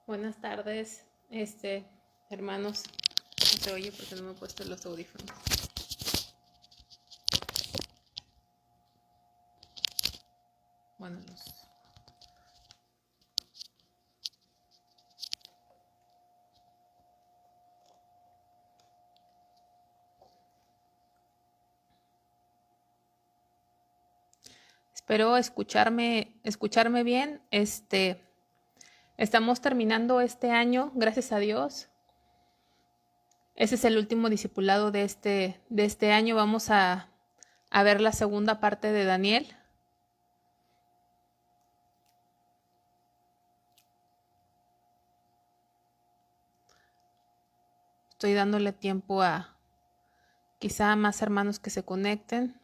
Buenas tardes, hermanos. No se oye porque no me he puesto los audífonos. Bueno, espero escucharme bien. Estamos terminando este año, gracias a Dios. Ese es el último discipulado de este año. Vamos a ver la segunda parte de Daniel. Estoy dándole tiempo a quizá a más hermanos que se conecten.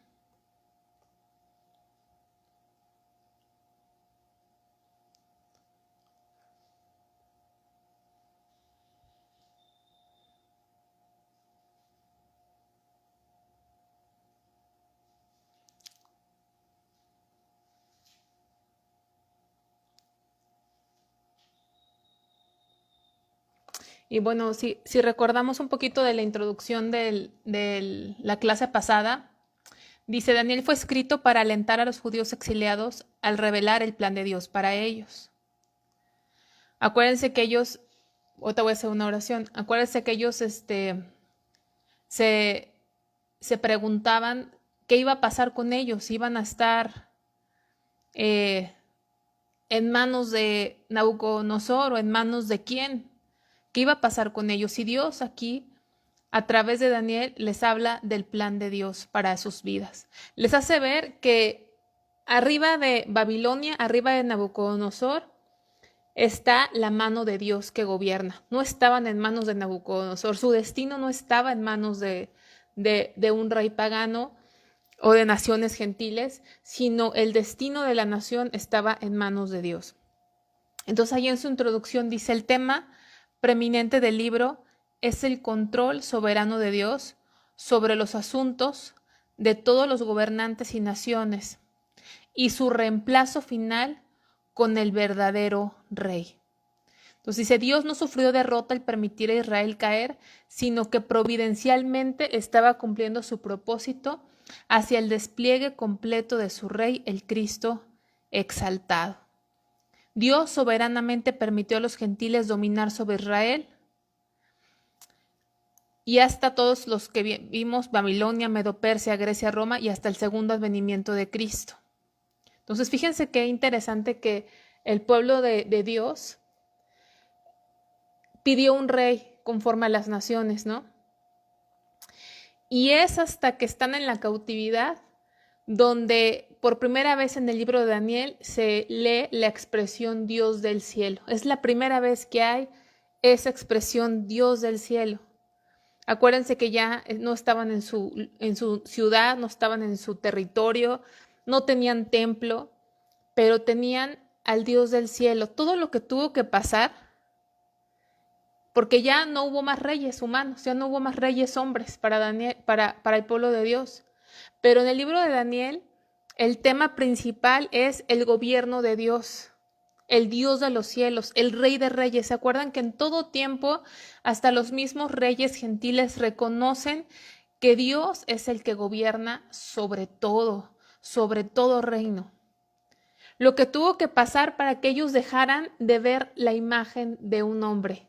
Y bueno, si recordamos un poquito de la introducción de la clase pasada, dice, Daniel fue escrito para alentar a los judíos exiliados al revelar el plan de Dios para ellos. Acuérdense que ellos, ahorita voy a hacer una oración, acuérdense que ellos se, se preguntaban qué iba a pasar con ellos, si iban a estar eh, en manos de Nabucodonosor o en manos de quién, qué iba a pasar con ellos. Y Dios aquí a través de Daniel les habla del plan de Dios para sus vidas. Les hace ver que arriba de Babilonia, arriba de Nabucodonosor, está la mano de Dios que gobierna. No estaban en manos de Nabucodonosor, su destino no estaba en manos de un rey pagano o de naciones gentiles, sino el destino de la nación estaba en manos de Dios. Entonces ahí en su introducción dice, el tema preeminente del libro es el control soberano de Dios sobre los asuntos de todos los gobernantes y naciones y su reemplazo final con el verdadero rey. Entonces dice, Dios no sufrió derrota al permitir a Israel caer, sino que providencialmente estaba cumpliendo su propósito hacia el despliegue completo de su rey, el Cristo exaltado. Dios soberanamente permitió a los gentiles dominar sobre Israel y hasta todos los que vimos, Babilonia, Medo-Persia, Grecia, Roma y hasta el segundo advenimiento de Cristo. Entonces, fíjense qué interesante que el pueblo de Dios pidió un rey conforme a las naciones, ¿no? Y es hasta que están en la cautividad donde por primera vez en el libro de Daniel se lee la expresión Dios del cielo. Es la primera vez que hay esa expresión Dios del cielo. Acuérdense que ya no estaban en su ciudad, no estaban en su territorio, no tenían templo, pero tenían al Dios del cielo. Todo lo que tuvo que pasar, porque ya no hubo más reyes humanos, ya no hubo más reyes hombres para Daniel, para el pueblo de Dios. Pero en el libro de Daniel, el tema principal es el gobierno de Dios, el Dios de los cielos, el Rey de Reyes. ¿Se acuerdan que en todo tiempo hasta los mismos reyes gentiles reconocen que Dios es el que gobierna sobre todo reino? Lo que tuvo que pasar para que ellos dejaran de ver la imagen de un hombre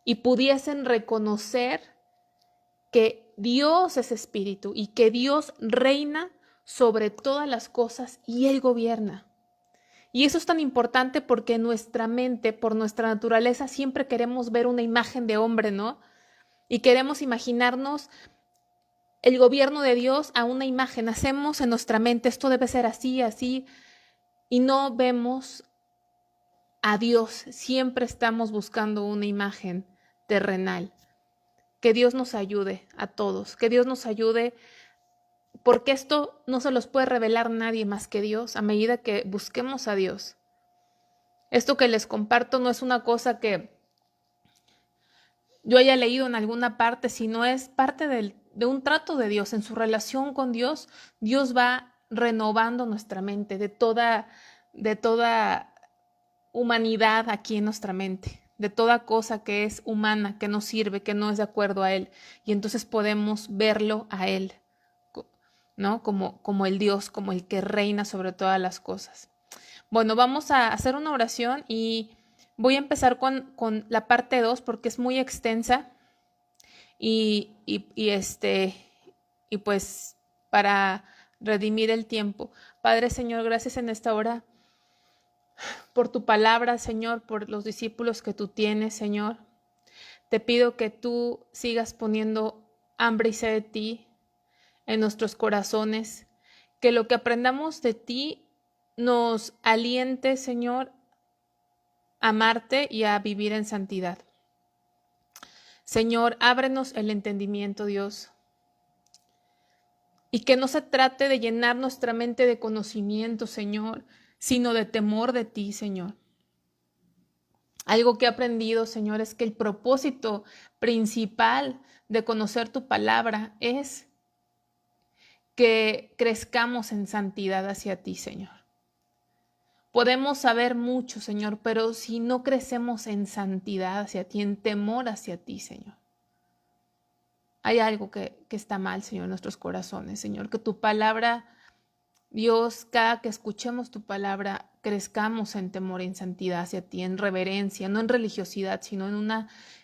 y pudiesen reconocer que Dios es espíritu y que Dios reina sobre todas las cosas y Él gobierna. Y eso es tan importante porque nuestra mente, por nuestra naturaleza, siempre queremos ver una imagen de hombre, ¿no? Y queremos imaginarnos el gobierno de Dios a una imagen. Hacemos en nuestra mente, esto debe ser así, así, y no vemos a Dios. Siempre estamos buscando una imagen terrenal. Que Dios nos ayude a todos, que Dios nos ayude, porque esto no se los puede revelar nadie más que Dios a medida que busquemos a Dios. Esto que les comparto no es una cosa que yo haya leído en alguna parte, sino es parte de un trato de Dios. En su relación con Dios, Dios va renovando nuestra mente de toda humanidad aquí en nuestra mente, de toda cosa que es humana, que no sirve, que no es de acuerdo a Él. Y entonces podemos verlo a Él, ¿no? Como el Dios, como el que reina sobre todas las cosas. Bueno, vamos a hacer una oración y voy a empezar con la parte 2 porque es muy extensa y pues para redimir el tiempo. Padre Señor, gracias en esta hora por tu palabra, Señor, por los discípulos que tú tienes, Señor. Te pido que tú sigas poniendo hambre y sed de ti en nuestros corazones, que lo que aprendamos de ti nos aliente, Señor, a amarte y a vivir en santidad. Señor, ábrenos el entendimiento, Dios, y que no se trate de llenar nuestra mente de conocimiento, Señor, sino de temor de ti, Señor. Algo que he aprendido, Señor, es que el propósito principal de conocer tu palabra es que crezcamos en santidad hacia ti, Señor. Podemos saber mucho, Señor, pero si no crecemos en santidad hacia ti, en temor hacia ti, Señor, hay algo que está mal, Señor, en nuestros corazones, Señor, que tu palabra, Dios, cada que escuchemos tu palabra, crezcamos en temor y en santidad hacia ti, en reverencia, no en religiosidad, sino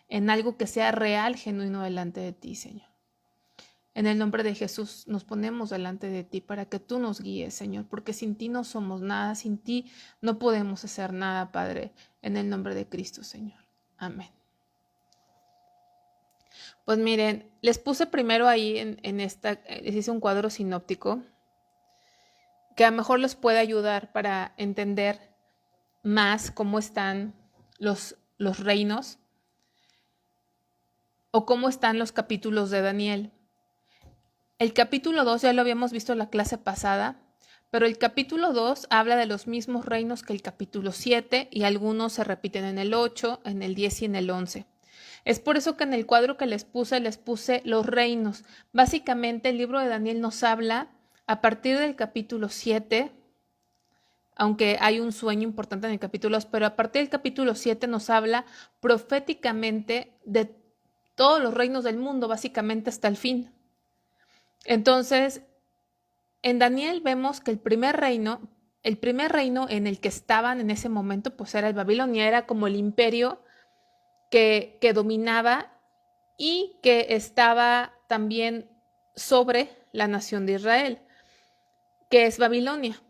en algo que sea real, genuino delante de ti, Señor. En el nombre de Jesús nos ponemos delante de ti para que tú nos guíes, Señor, porque sin ti no somos nada, sin ti no podemos hacer nada, Padre, en el nombre de Cristo, Señor. Amén. Pues miren, les puse primero ahí les hice un cuadro sinóptico que a lo mejor les puede ayudar para entender más cómo están los reinos o cómo están los capítulos de Daniel. El capítulo 2 ya lo habíamos visto en la clase pasada, pero el capítulo 2 habla de los mismos reinos que el capítulo 7 y algunos se repiten en el 8, en el 10 y en el 11. Es por eso que en el cuadro que les puse los reinos. Básicamente el libro de Daniel nos habla a partir del capítulo 7, aunque hay un sueño importante en el capítulo 2, pero a partir del capítulo 7 nos habla proféticamente de todos los reinos del mundo, básicamente hasta el fin. Entonces, en Daniel vemos que el primer reino en el que estaban en ese momento, pues era el Babilonia, era como el imperio que dominaba y que estaba también sobre la nación de Israel, que es Babilonia.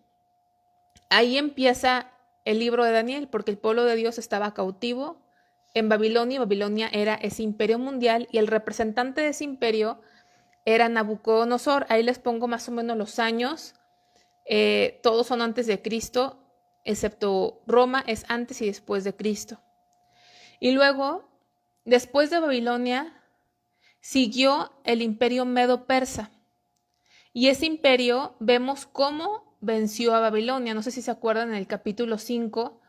Ahí empieza el libro de Daniel, porque el pueblo de Dios estaba cautivo en Babilonia. Babilonia era ese imperio mundial y el representante de ese imperio era Nabucodonosor. Ahí les pongo más o menos los años. Todos son antes de Cristo, excepto Roma es antes y después de Cristo. Y luego, después de Babilonia, siguió el imperio medo-persa. Y ese imperio vemos cómo venció a Babilonia. No sé si se acuerdan en el capítulo 5,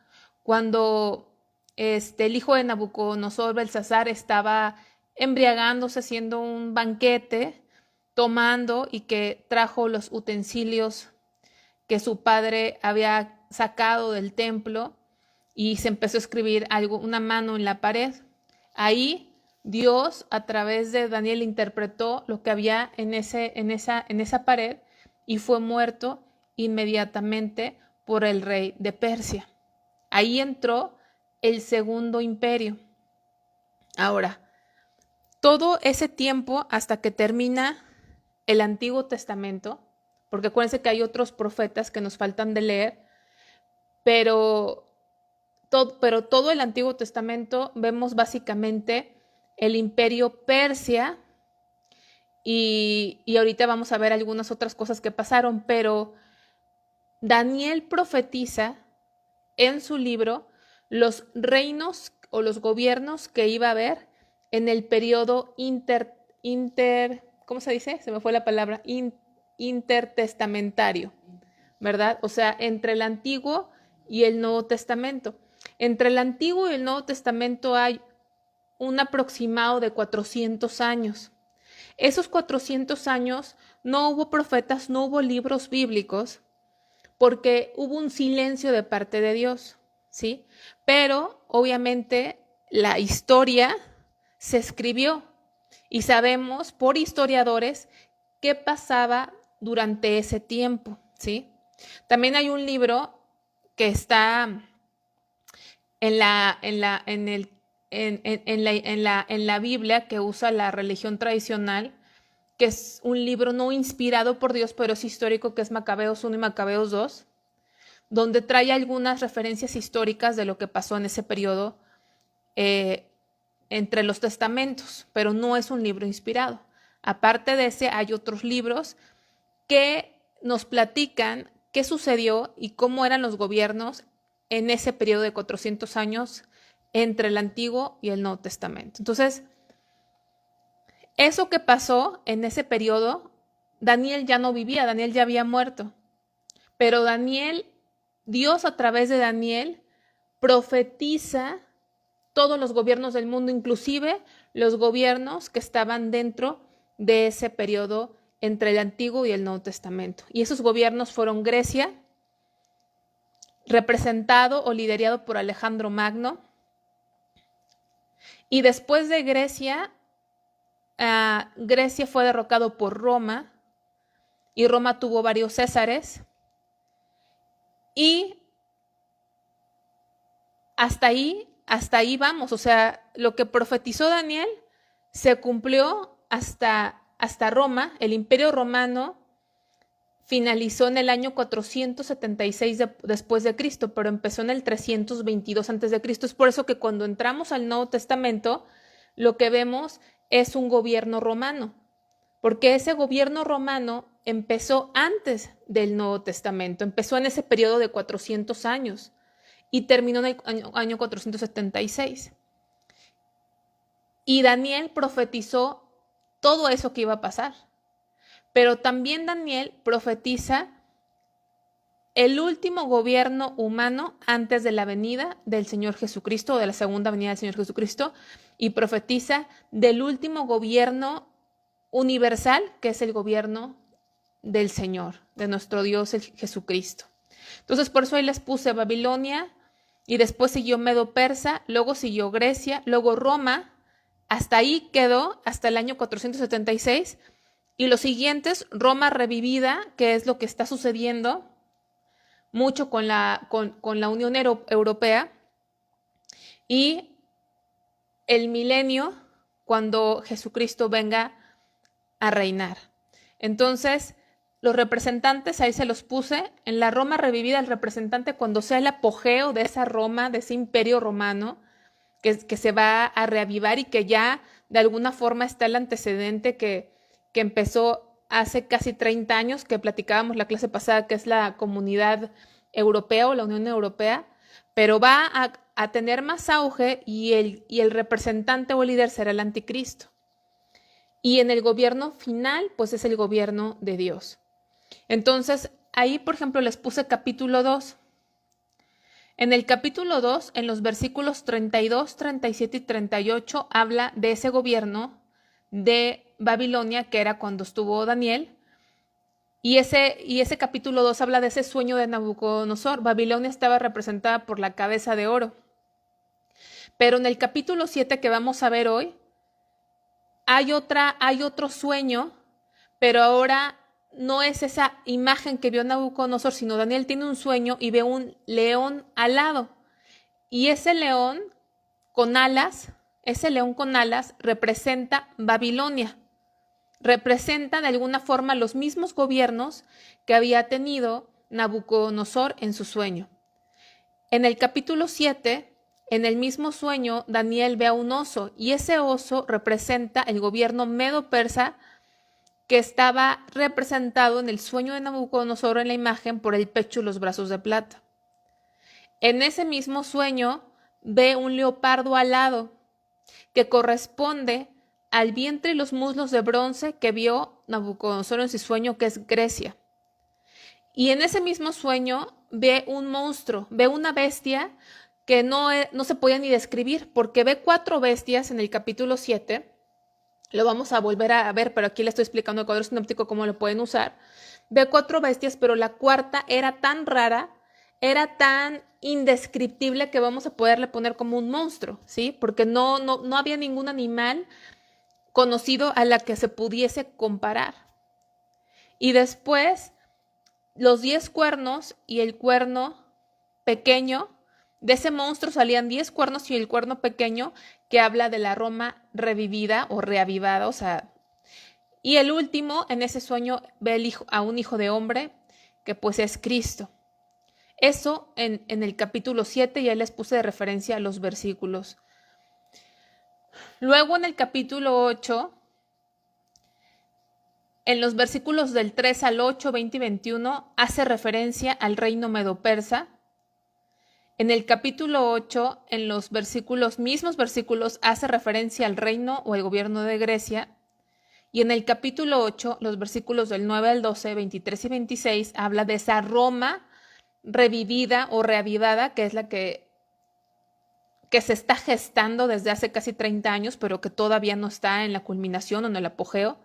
cuando el hijo de Nabucodonosor, Belsasar, estaba embriagándose, haciendo un banquete, tomando y que trajo los utensilios que su padre había sacado del templo y se empezó a escribir una mano en la pared. Ahí Dios a través de Daniel interpretó lo que había en esa pared y fue muerto inmediatamente por el rey de Persia. Ahí entró el segundo imperio. Ahora, todo ese tiempo hasta que termina el Antiguo Testamento, porque acuérdense que hay otros profetas que nos faltan de leer, pero todo el Antiguo Testamento vemos básicamente el imperio Persia y ahorita vamos a ver algunas otras cosas que pasaron, pero Daniel profetiza en su libro los reinos o los gobiernos que iba a haber en el periodo ¿cómo se dice? Se me fue la palabra, intertestamentario, ¿verdad? O sea, entre el Antiguo y el Nuevo Testamento. Entre el Antiguo y el Nuevo Testamento hay un aproximado de 400 años. Esos 400 años no hubo profetas, no hubo libros bíblicos, porque hubo un silencio de parte de Dios. ¿sí? Pero obviamente la historia se escribió y sabemos por historiadores qué pasaba durante ese tiempo, ¿sí? También hay un libro que está en la Biblia que usa la religión tradicional, que es un libro no inspirado por Dios, pero es histórico, que es Macabeos 1 y Macabeos 2, donde trae algunas referencias históricas de lo que pasó en ese periodo entre los testamentos, pero no es un libro inspirado. Aparte de ese, hay otros libros que nos platican qué sucedió y cómo eran los gobiernos en ese periodo de 400 años entre el Antiguo y el Nuevo Testamento. Entonces, eso que pasó en ese periodo, Daniel ya no vivía, Daniel ya había muerto, pero Dios a través de Daniel profetiza todos los gobiernos del mundo, inclusive los gobiernos que estaban dentro de ese periodo entre el Antiguo y el Nuevo Testamento. Y esos gobiernos fueron Grecia, representado o liderado por Alejandro Magno. Y después de Grecia, Grecia fue derrocado por Roma, y Roma tuvo varios césares. Y hasta ahí vamos. O sea, lo que profetizó Daniel se cumplió hasta Roma. El Imperio Romano finalizó en el año 476 después de Cristo, pero empezó en el 322 antes de Cristo. Es por eso que cuando entramos al Nuevo Testamento, lo que vemos es un gobierno romano, porque ese gobierno romano empezó antes del Nuevo Testamento, empezó en ese periodo de 400 años y terminó en el año 476. Y Daniel profetizó todo eso que iba a pasar. Pero también Daniel profetiza el último gobierno humano antes de la venida del Señor Jesucristo, o de la segunda venida del Señor Jesucristo, y profetiza del último gobierno universal, que es el gobierno del Señor, de nuestro Dios el Jesucristo. Entonces, por eso ahí les puse Babilonia, y después siguió Medo-Persa, luego siguió Grecia, luego Roma, hasta ahí quedó, hasta el año 476, y los siguientes, Roma revivida, que es lo que está sucediendo mucho con la Unión Europea, y el milenio, cuando Jesucristo venga a reinar. Entonces, los representantes, ahí se los puse, en la Roma revivida, el representante cuando sea el apogeo de esa Roma, de ese imperio romano, que se va a reavivar y que ya de alguna forma está el antecedente que empezó hace casi 30 años, que platicábamos la clase pasada, que es la Comunidad Europea o la Unión Europea, pero va a tener más auge, y el representante o el líder será el anticristo. Y en el gobierno final, pues es el gobierno de Dios. Entonces, ahí, por ejemplo, les puse capítulo 2. En el capítulo 2, en los versículos 32, 37 y 38, habla de ese gobierno de Babilonia, que era cuando estuvo Daniel. Y ese capítulo 2 habla de ese sueño de Nabucodonosor. Babilonia estaba representada por la cabeza de oro. Pero en el capítulo 7 que vamos a ver hoy, hay otro sueño, pero ahora no es esa imagen que vio Nabucodonosor, sino Daniel tiene un sueño y ve un león alado. Y ese león con alas representa Babilonia. Representa de alguna forma los mismos gobiernos que había tenido Nabucodonosor en su sueño. En el capítulo 7, en el mismo sueño, Daniel ve a un oso, y ese oso representa el gobierno medo-persa, que estaba representado en el sueño de Nabucodonosor en la imagen por el pecho y los brazos de plata. En ese mismo sueño ve un leopardo alado, que corresponde al vientre y los muslos de bronce que vio Nabucodonosor en su sueño, que es Grecia. Y en ese mismo sueño ve un monstruo, ve una bestia que no se podía ni describir, porque ve 4 bestias en el capítulo 7. Lo vamos a volver a ver, pero aquí le estoy explicando el cuadro sinóptico cómo lo pueden usar. Ve 4 bestias, pero la cuarta era tan rara, era tan indescriptible que vamos a poderle poner como un monstruo, ¿sí? Porque no había ningún animal conocido a la que se pudiese comparar. Y después, los 10 cuernos y el cuerno pequeño, de ese monstruo salían 10 cuernos y el cuerno pequeño, que habla de la Roma revivida o reavivada, o sea, y el último, en ese sueño, ve a un hijo de hombre, que pues es Cristo. Eso en el capítulo 7, ya les puse de referencia a los versículos. Luego en el capítulo 8, en los versículos del 3 al 8, 20 y 21, hace referencia al reino medo-persa. En el capítulo 8, en los mismos versículos, hace referencia al reino o el gobierno de Grecia. Y en el capítulo 8, los versículos del 9 al 12, 23 y 26, habla de esa Roma revivida o reavivada, que es la que se está gestando desde hace casi 30 años, pero que todavía no está en la culminación o en el apogeo.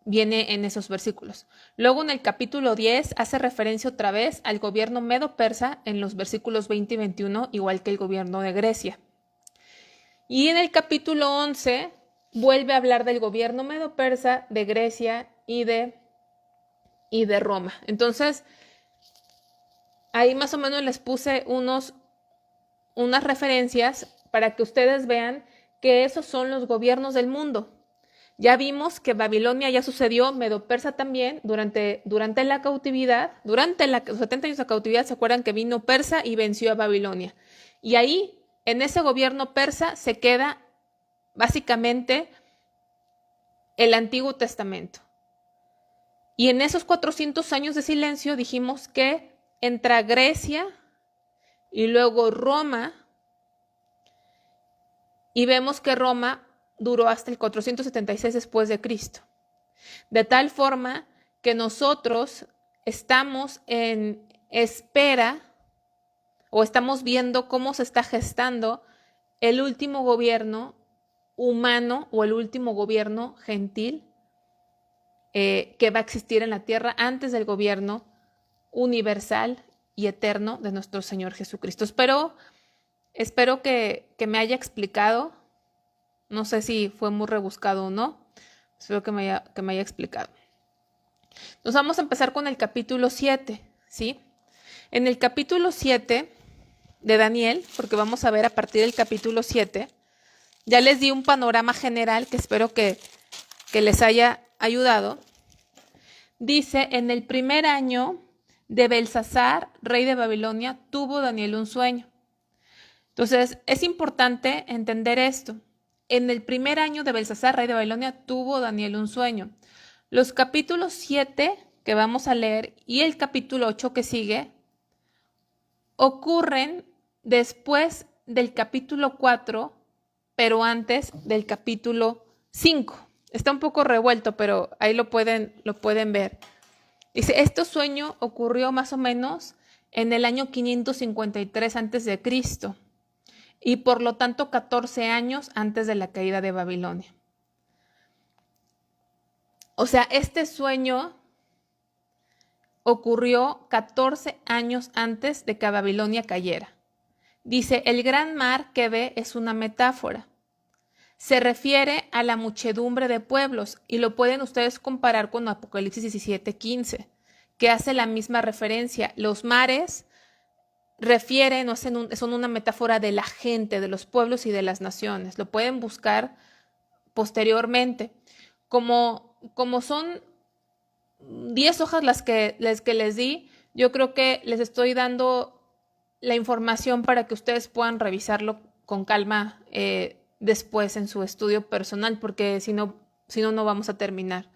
Viene en esos versículos. Luego en el capítulo 10 hace referencia otra vez al gobierno medo-persa en los versículos 20 y 21, igual que el gobierno de Grecia. Y en el capítulo 11 vuelve a hablar del gobierno medo-persa, de Grecia y de Roma. Entonces, ahí más o menos les puse unas referencias para que ustedes vean que esos son los gobiernos del mundo. Ya vimos que Babilonia ya sucedió, Medo-Persa también, durante la cautividad, durante los 70 años de cautividad, ¿se acuerdan que vino Persa y venció a Babilonia? Y ahí, en ese gobierno persa, se queda básicamente el Antiguo Testamento. Y en esos 400 años de silencio dijimos que entra Grecia y luego Roma, y vemos que Roma duró hasta el 476 después de Cristo. De tal forma que nosotros estamos en espera o estamos viendo cómo se está gestando el último gobierno humano o el último gobierno gentil que va a existir en la tierra antes del gobierno universal y eterno de nuestro Señor Jesucristo. Espero que me haya explicado. No sé si fue muy rebuscado o no. Espero que me haya explicado. Nos vamos a empezar con el capítulo 7, ¿sí? En el capítulo 7 de Daniel, porque vamos a ver a partir del capítulo 7, ya les di un panorama general que espero que les haya ayudado. Dice, en el primer año de Belsasar, rey de Babilonia, tuvo Daniel un sueño. Entonces, es importante entender esto. En el primer año de Belsasar, rey de Babilonia, tuvo Daniel un sueño. Los capítulos 7 que vamos a leer y el capítulo 8 que sigue ocurren después del capítulo 4, pero antes del capítulo 5. Está un poco revuelto, pero ahí lo pueden ver. Dice, este sueño ocurrió más o menos en el año 553 a.C. y por lo tanto 14 años antes de la caída de Babilonia. O sea, este sueño ocurrió 14 años antes de que Babilonia cayera. Dice, el gran mar que ve es una metáfora. Se refiere a la muchedumbre de pueblos y lo pueden ustedes comparar con Apocalipsis 17:15, que hace la misma referencia. Los mares refieren o son una metáfora de la gente, de los pueblos y de las naciones. Lo pueden buscar posteriormente. Como son 10 hojas las que les di, yo creo que les estoy dando la información para que ustedes puedan revisarlo con calma después en su estudio personal, porque si no vamos a terminar.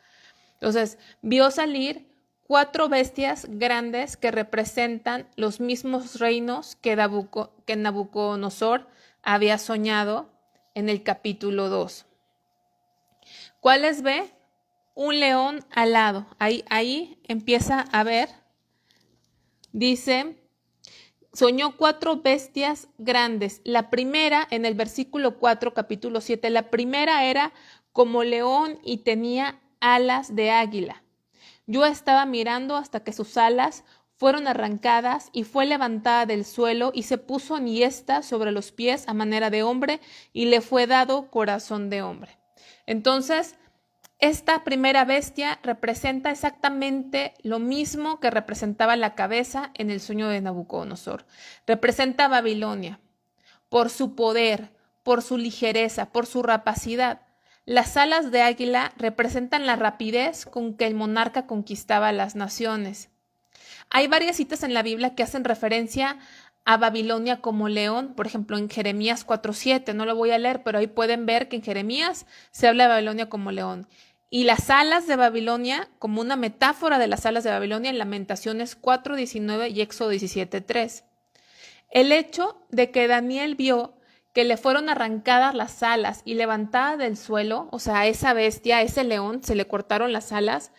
Entonces, vio salir 4 bestias grandes que representan los mismos reinos que Nabucodonosor había soñado en el capítulo 2. ¿Cuáles ve? Un león alado. Ahí empieza a ver. Dice, soñó 4 bestias grandes. La primera, en el versículo 4, capítulo 7, la primera era como león y tenía alas de águila. Yo estaba mirando hasta que sus alas fueron arrancadas y fue levantada del suelo y se puso enhiesta sobre los pies a manera de hombre y le fue dado corazón de hombre. Entonces, esta primera bestia representa exactamente lo mismo que representaba la cabeza en el sueño de Nabucodonosor. Representa a Babilonia por su poder, por su ligereza, por su rapacidad. Las alas de águila representan la rapidez con que el monarca conquistaba las naciones. Hay varias citas en la Biblia que hacen referencia a Babilonia como león, por ejemplo en Jeremías 4:7, no lo voy a leer, pero ahí pueden ver que en Jeremías se habla de Babilonia como león. Y las alas de Babilonia como una metáfora de las alas de Babilonia en Lamentaciones 4:19 y Éxodo 17:3. El hecho de que Daniel vio que le fueron arrancadas las alas y levantada del suelo, o sea, a esa bestia, a ese león, se le cortaron las alas,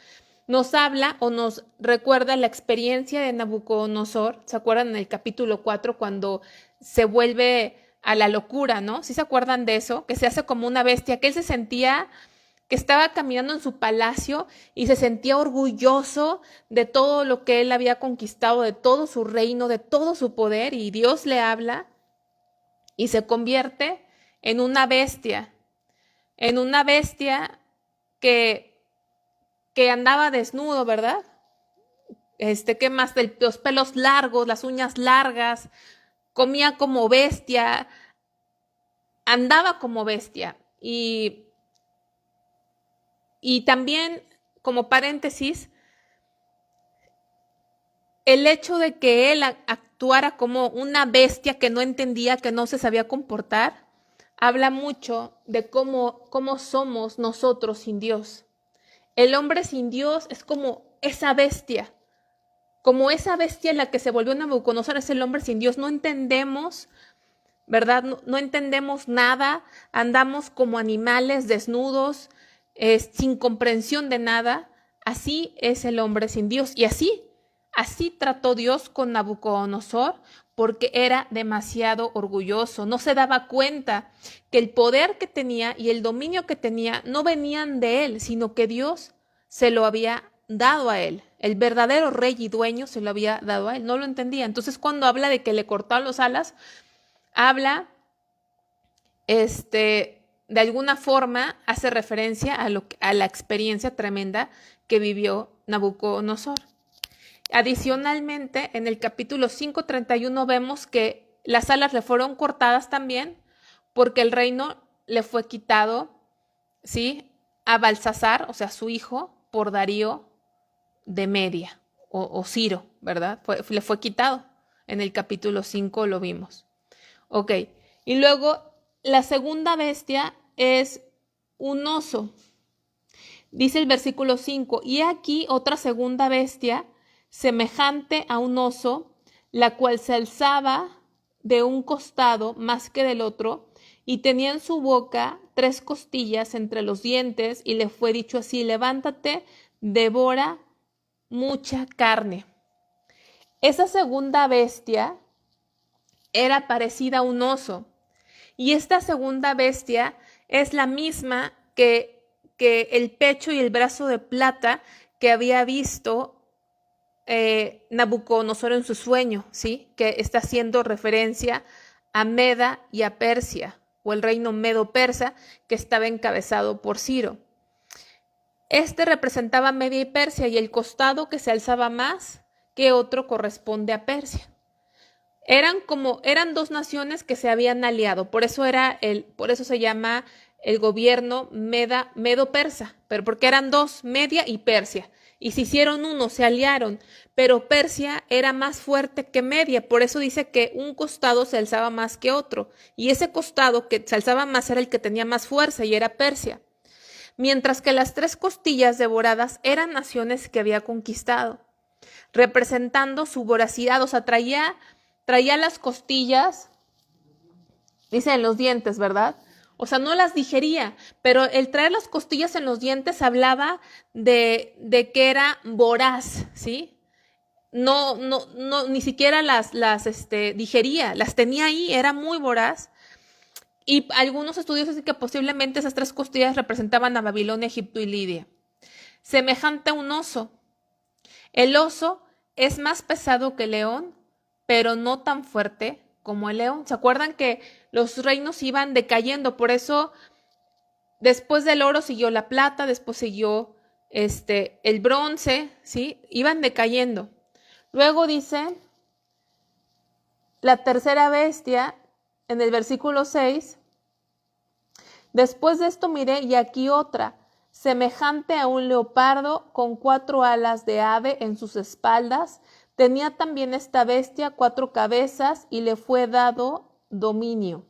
nos habla o nos recuerda la experiencia de Nabucodonosor. ¿Se acuerdan en el capítulo 4 cuando se vuelve a la locura, ¿no? ¿Sí se acuerdan de eso? Que se hace como una bestia, que él se sentía que estaba caminando en su palacio y se sentía orgulloso de todo lo que él había conquistado, de todo su reino, de todo su poder, y Dios le habla y se convierte en una bestia que andaba desnudo, ¿verdad? ¿Qué más? Los pelos largos, las uñas largas, comía como bestia, andaba como bestia. Y también, como paréntesis, el hecho de que él actuara como una bestia que no entendía, que no se sabía comportar, habla mucho de cómo somos nosotros sin Dios. El hombre sin Dios es como esa bestia en la que se volvió Nabucodonosor, es el hombre sin Dios. No entendemos, ¿verdad? No entendemos nada, andamos como animales desnudos, sin comprensión de nada. Así es el hombre sin Dios. Y así trató Dios con Nabucodonosor, porque era demasiado orgulloso. No se daba cuenta que el poder que tenía y el dominio que tenía no venían de él, sino que Dios se lo había dado a él. El verdadero rey y dueño se lo había dado a él. No lo entendía. Entonces, cuando habla de que le cortaron las alas, habla, de alguna forma, hace referencia a la experiencia tremenda que vivió Nabucodonosor. Adicionalmente, en el capítulo 5:31 vemos que las alas le fueron cortadas también porque el reino le fue quitado, ¿sí?, a Balsasar, o sea, su hijo, por Darío de Media o Ciro, ¿verdad? Le fue quitado. En el capítulo 5 lo vimos. Ok, y luego la segunda bestia es un oso. Dice el versículo 5, y aquí otra segunda bestia semejante a un oso, la cual se alzaba de un costado más que del otro, y tenía en su boca 3 costillas entre los dientes, y le fue dicho así: levántate, devora mucha carne. Esa segunda bestia era parecida a un oso, y esta segunda bestia es la misma que el pecho y el brazo de plata que había visto Nabucodonosor en su sueño, ¿sí?, que está haciendo referencia a Meda y a Persia, o el reino medo-persa, que estaba encabezado por Ciro. Representaba Media y Persia, y el costado que se alzaba más que otro corresponde a Persia. Eran 2 naciones que se habían aliado, por eso se llama el gobierno medo-persa, pero porque eran 2, Media y Persia, y se hicieron uno, se aliaron, pero Persia era más fuerte que Media, por eso dice que un costado se alzaba más que otro, y ese costado que se alzaba más era el que tenía más fuerza, y era Persia, mientras que las 3 costillas devoradas eran naciones que había conquistado, representando su voracidad. O sea, traía las costillas, dice, en los dientes, ¿verdad? O sea, no las digería, pero el traer las costillas en los dientes hablaba de que era voraz, ¿sí? No, ni siquiera las digería, las tenía ahí, era muy voraz. Y algunos estudios dicen que posiblemente esas 3 costillas representaban a Babilonia, Egipto y Lidia. Semejante a un oso. El oso es más pesado que el león, pero no tan fuerte como el león. ¿Se acuerdan que los reinos iban decayendo? Por eso después del oro siguió la plata, después siguió el bronce, ¿sí? Iban decayendo. Luego dice la tercera bestia en el versículo 6. Después de esto miré y aquí otra, semejante a un leopardo con 4 alas de ave en sus espaldas. Tenía también esta bestia 4 cabezas y le fue dado dominio.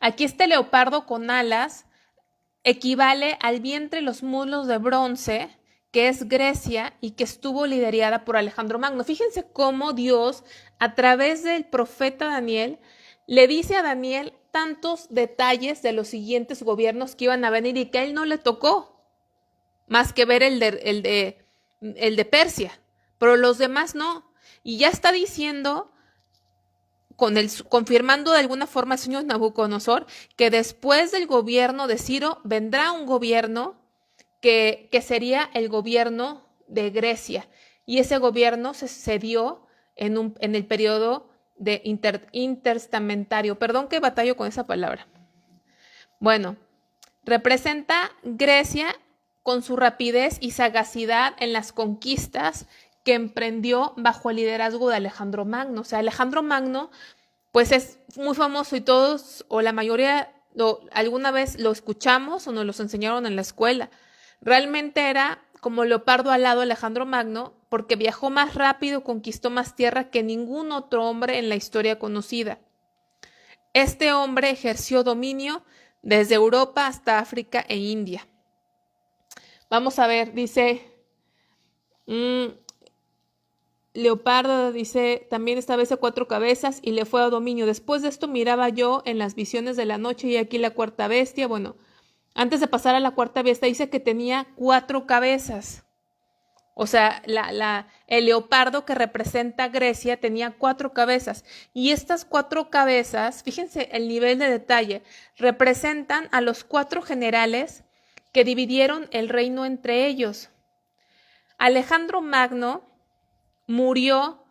Aquí este leopardo con alas equivale al vientre y los muslos de bronce, que es Grecia y que estuvo liderada por Alejandro Magno. Fíjense cómo Dios, a través del profeta Daniel, le dice a Daniel tantos detalles de los siguientes gobiernos que iban a venir y que a él no le tocó, más que ver el de Persia, pero los demás no. Y ya está diciendo, confirmando de alguna forma el señor Nabucodonosor, que después del gobierno de Ciro vendrá un gobierno que sería el gobierno de Grecia. Y ese gobierno se dio en el periodo de intertestamentario. Perdón que batallo con esa palabra. Bueno, representa Grecia con su rapidez y sagacidad en las conquistas que emprendió bajo el liderazgo de Alejandro Magno. O sea, Alejandro Magno, pues es muy famoso y todos, o la mayoría, alguna vez lo escuchamos o nos los enseñaron en la escuela. Realmente era como leopardo alado Alejandro Magno, porque viajó más rápido, conquistó más tierra que ningún otro hombre en la historia conocida. Este hombre ejerció dominio desde Europa hasta África e India. Vamos a ver, dice, leopardo, dice, también esta vez a 4 cabezas y le fue a dominio. Después de esto miraba yo en las visiones de la noche y aquí la cuarta bestia. Bueno, antes de pasar a la cuarta bestia dice que tenía 4 cabezas. O sea, el leopardo que representa Grecia tenía 4 cabezas. Y estas 4 cabezas, fíjense el nivel de detalle, representan a los 4 generales que dividieron el reino entre ellos. Alejandro Magno murió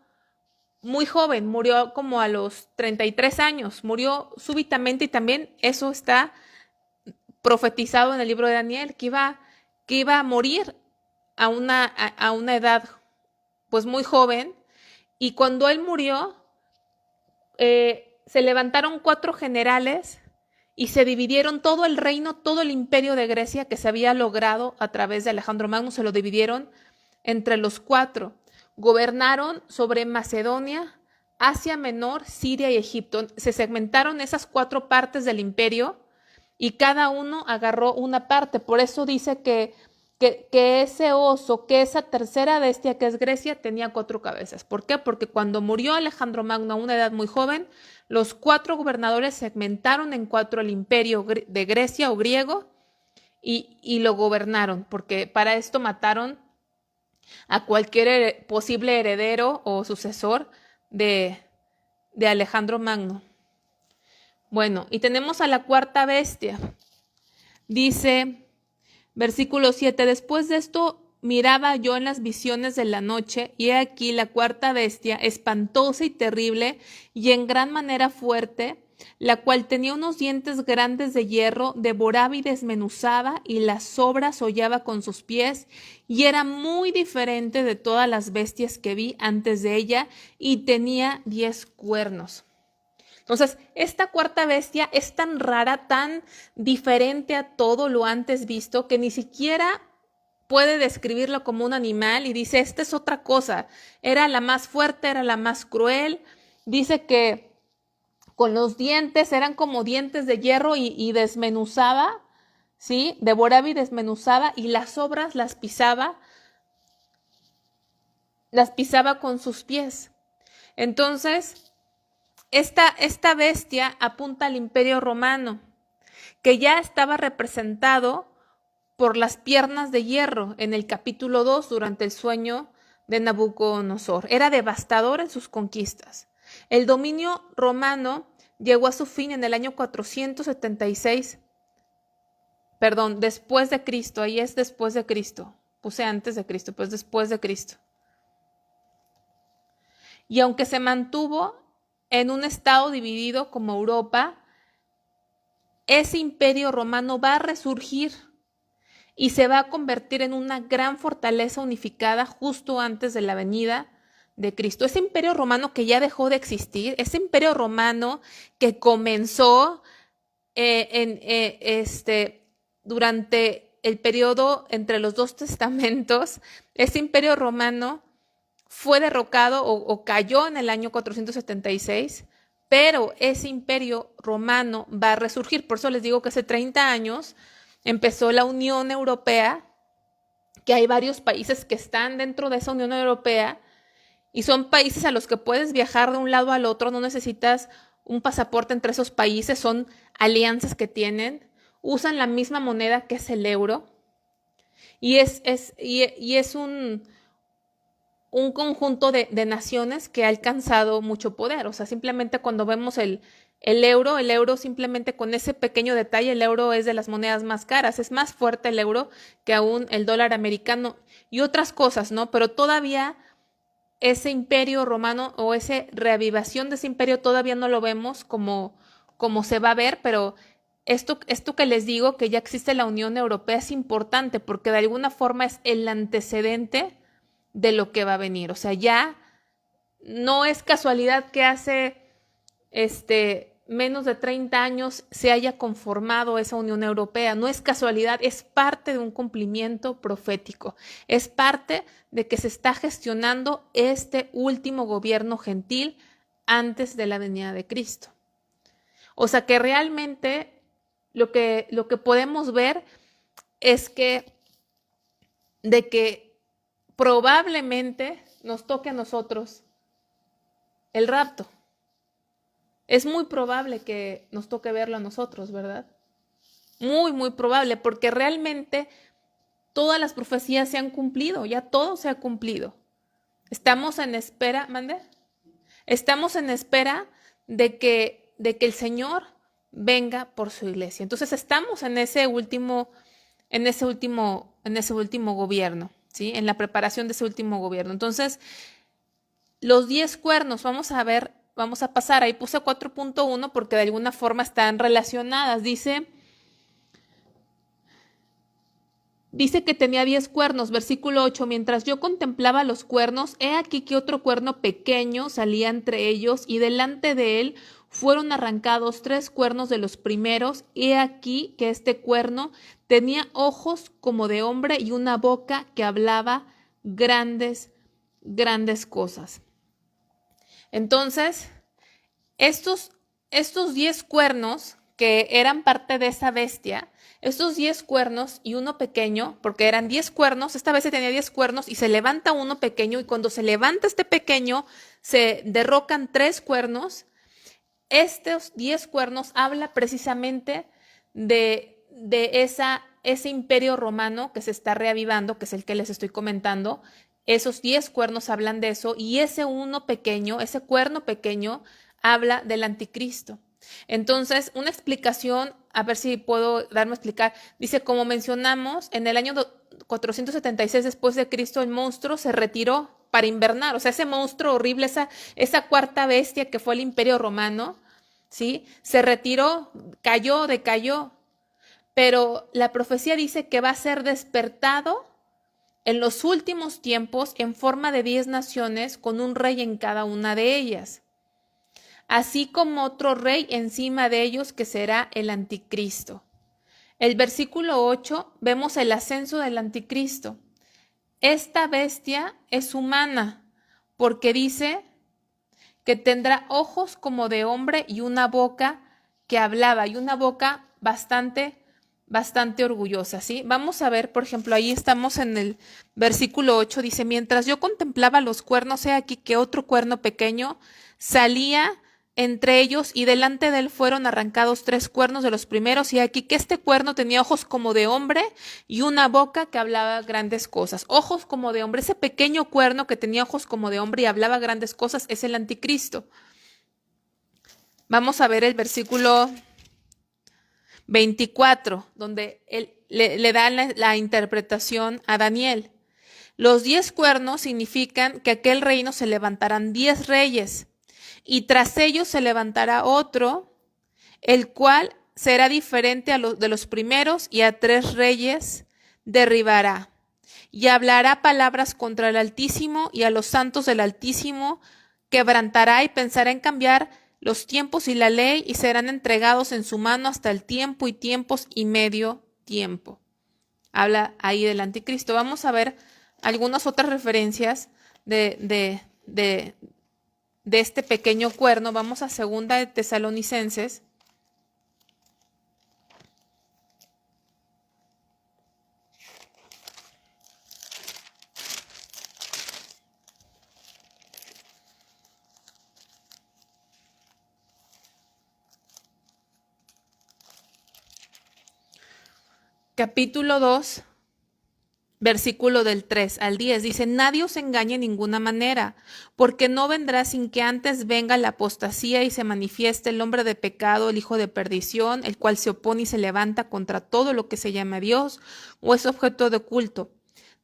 muy joven, murió como a los 33 años, murió súbitamente y también eso está profetizado en el libro de Daniel, que iba a morir a una edad pues muy joven, y cuando él murió se levantaron 4 generales y se dividieron todo el reino, todo el imperio de Grecia que se había logrado a través de Alejandro Magno, se lo dividieron entre los 4. Gobernaron sobre Macedonia, Asia Menor, Siria y Egipto. Se segmentaron esas 4 partes del imperio y cada uno agarró una parte. Por eso dice que ese oso, que esa tercera bestia que es Grecia, tenía 4 cabezas. ¿Por qué? Porque cuando murió Alejandro Magno a una edad muy joven, los 4 gobernadores segmentaron en 4 el imperio de Grecia o griego y lo gobernaron, porque para esto mataron a cualquier posible heredero o sucesor de Alejandro Magno. Bueno, y tenemos a la cuarta bestia. Dice, versículo 7, después de esto miraba yo en las visiones de la noche, y he aquí la cuarta bestia, espantosa y terrible, y en gran manera fuerte, la cual tenía unos dientes grandes de hierro, devoraba y desmenuzaba, y las sobras hollaba con sus pies, y era muy diferente de todas las bestias que vi antes de ella, y tenía 10 cuernos. Entonces, esta cuarta bestia es tan rara, tan diferente a todo lo antes visto, que ni siquiera puede describirlo como un animal y dice, esta es otra cosa. Era la más fuerte, era la más cruel. Dice que con los dientes eran como dientes de hierro y desmenuzaba, ¿sí? Devoraba y desmenuzaba y las sobras las pisaba con sus pies. Entonces, esta bestia apunta al Imperio Romano, que ya estaba representado por las piernas de hierro en el capítulo 2 durante el sueño de Nabucodonosor. Era devastador en sus conquistas. El dominio romano llegó a su fin en el año 476, después de Cristo, ahí es después de Cristo, Puse antes de Cristo, pues después de Cristo. Y aunque se mantuvo en un estado dividido como Europa, ese imperio romano va a resurgir y se va a convertir en una gran fortaleza unificada justo antes de la venida de Cristo. Ese imperio romano que ya dejó de existir, ese imperio romano que comenzó durante el periodo entre los dos testamentos, ese imperio romano fue derrocado o cayó en el año 476, pero ese imperio romano va a resurgir. Por eso les digo que hace 30 años empezó la Unión Europea, que hay varios países que están dentro de esa Unión Europea y son países a los que puedes viajar de un lado al otro, no necesitas un pasaporte entre esos países, son alianzas que tienen, usan la misma moneda que es el euro y es un conjunto de naciones que ha alcanzado mucho poder. O sea, simplemente cuando vemos el euro simplemente con ese pequeño detalle, el euro es de las monedas más caras, es más fuerte el euro que aún el dólar americano y otras cosas, ¿no? Pero todavía ese imperio romano o esa reavivación de ese imperio todavía no lo vemos como se va a ver, pero esto que les digo, que ya existe la Unión Europea, es importante porque de alguna forma es el antecedente de lo que va a venir. O sea, ya no es casualidad que hace menos de 30 años se haya conformado esa Unión Europea. No es casualidad, es parte de un cumplimiento profético. Es parte de que se está gestionando este último gobierno gentil antes de la venida de Cristo. O sea que realmente lo que podemos ver es de que probablemente nos toque a nosotros el rapto. Es muy probable que nos toque verlo a nosotros, ¿verdad? Muy, muy probable, porque realmente todas las profecías se han cumplido, ya todo se ha cumplido. Estamos en espera, ¿mande? Estamos en espera de que el Señor venga por su iglesia. Entonces estamos en ese último gobierno, ¿sí? En la preparación de ese último gobierno. Entonces, los 10 cuernos, vamos a pasar, ahí puse 4.1 porque de alguna forma están relacionadas. Dice que tenía 10 cuernos, versículo 8, mientras yo contemplaba los cuernos, he aquí que otro cuerno pequeño salía entre ellos y delante de él fueron arrancados 3 cuernos de los primeros, he aquí que este cuerno tenía ojos como de hombre y una boca que hablaba grandes cosas. Entonces, estos 10 cuernos que eran parte de esa bestia, estos 10 cuernos y uno pequeño, porque eran 10 cuernos, esta bestia tenía 10 cuernos y se levanta uno pequeño y cuando se levanta este pequeño se derrocan 3 cuernos. Estos 10 cuernos habla precisamente de ese imperio romano que se está reavivando, que es el que les estoy comentando. Esos 10 cuernos hablan de eso y ese cuerno pequeño habla del anticristo. Entonces, una explicación, a ver si puedo darme a explicar, dice, como mencionamos, en el año 476 después de Cristo, el monstruo se retiró para invernar, o sea, ese monstruo horrible, esa cuarta bestia que fue el imperio romano, ¿sí? Se retiró, decayó, pero la profecía dice que va a ser despertado en los últimos tiempos en forma de 10 naciones con un rey en cada una de ellas, así como otro rey encima de ellos que será el anticristo. El versículo 8 vemos el ascenso del anticristo. Esta bestia es humana porque dice que tendrá ojos como de hombre y una boca que hablaba y una boca bastante orgullosa, ¿sí? Vamos a ver, por ejemplo, ahí estamos en el versículo 8, dice, mientras yo contemplaba los cuernos, he aquí que otro cuerno pequeño salía entre ellos y delante de él fueron arrancados 3 cuernos de los primeros y aquí que este cuerno tenía ojos como de hombre y una boca que hablaba grandes cosas. Ojos como de hombre, ese pequeño cuerno que tenía ojos como de hombre y hablaba grandes cosas es el anticristo. Vamos a ver el versículo 24, donde él le da la interpretación a Daniel. Los 10 cuernos significan que aquel reino se levantarán 10 reyes, y tras ellos se levantará otro, el cual será diferente de los primeros, y a 3 reyes derribará. Y hablará palabras contra el Altísimo, y a los santos del Altísimo quebrantará, y pensará en cambiar los tiempos y la ley, y serán entregados en su mano hasta el tiempo y tiempos y medio tiempo. Habla ahí del anticristo. Vamos a ver algunas otras referencias de este pequeño cuerno. Vamos a 2 de Tesalonicenses. Capítulo 2, versículo del 3 al 10, dice: nadie os engañe en ninguna manera, porque no vendrá sin que antes venga la apostasía y se manifieste el hombre de pecado, el hijo de perdición, el cual se opone y se levanta contra todo lo que se llama Dios o es objeto de culto,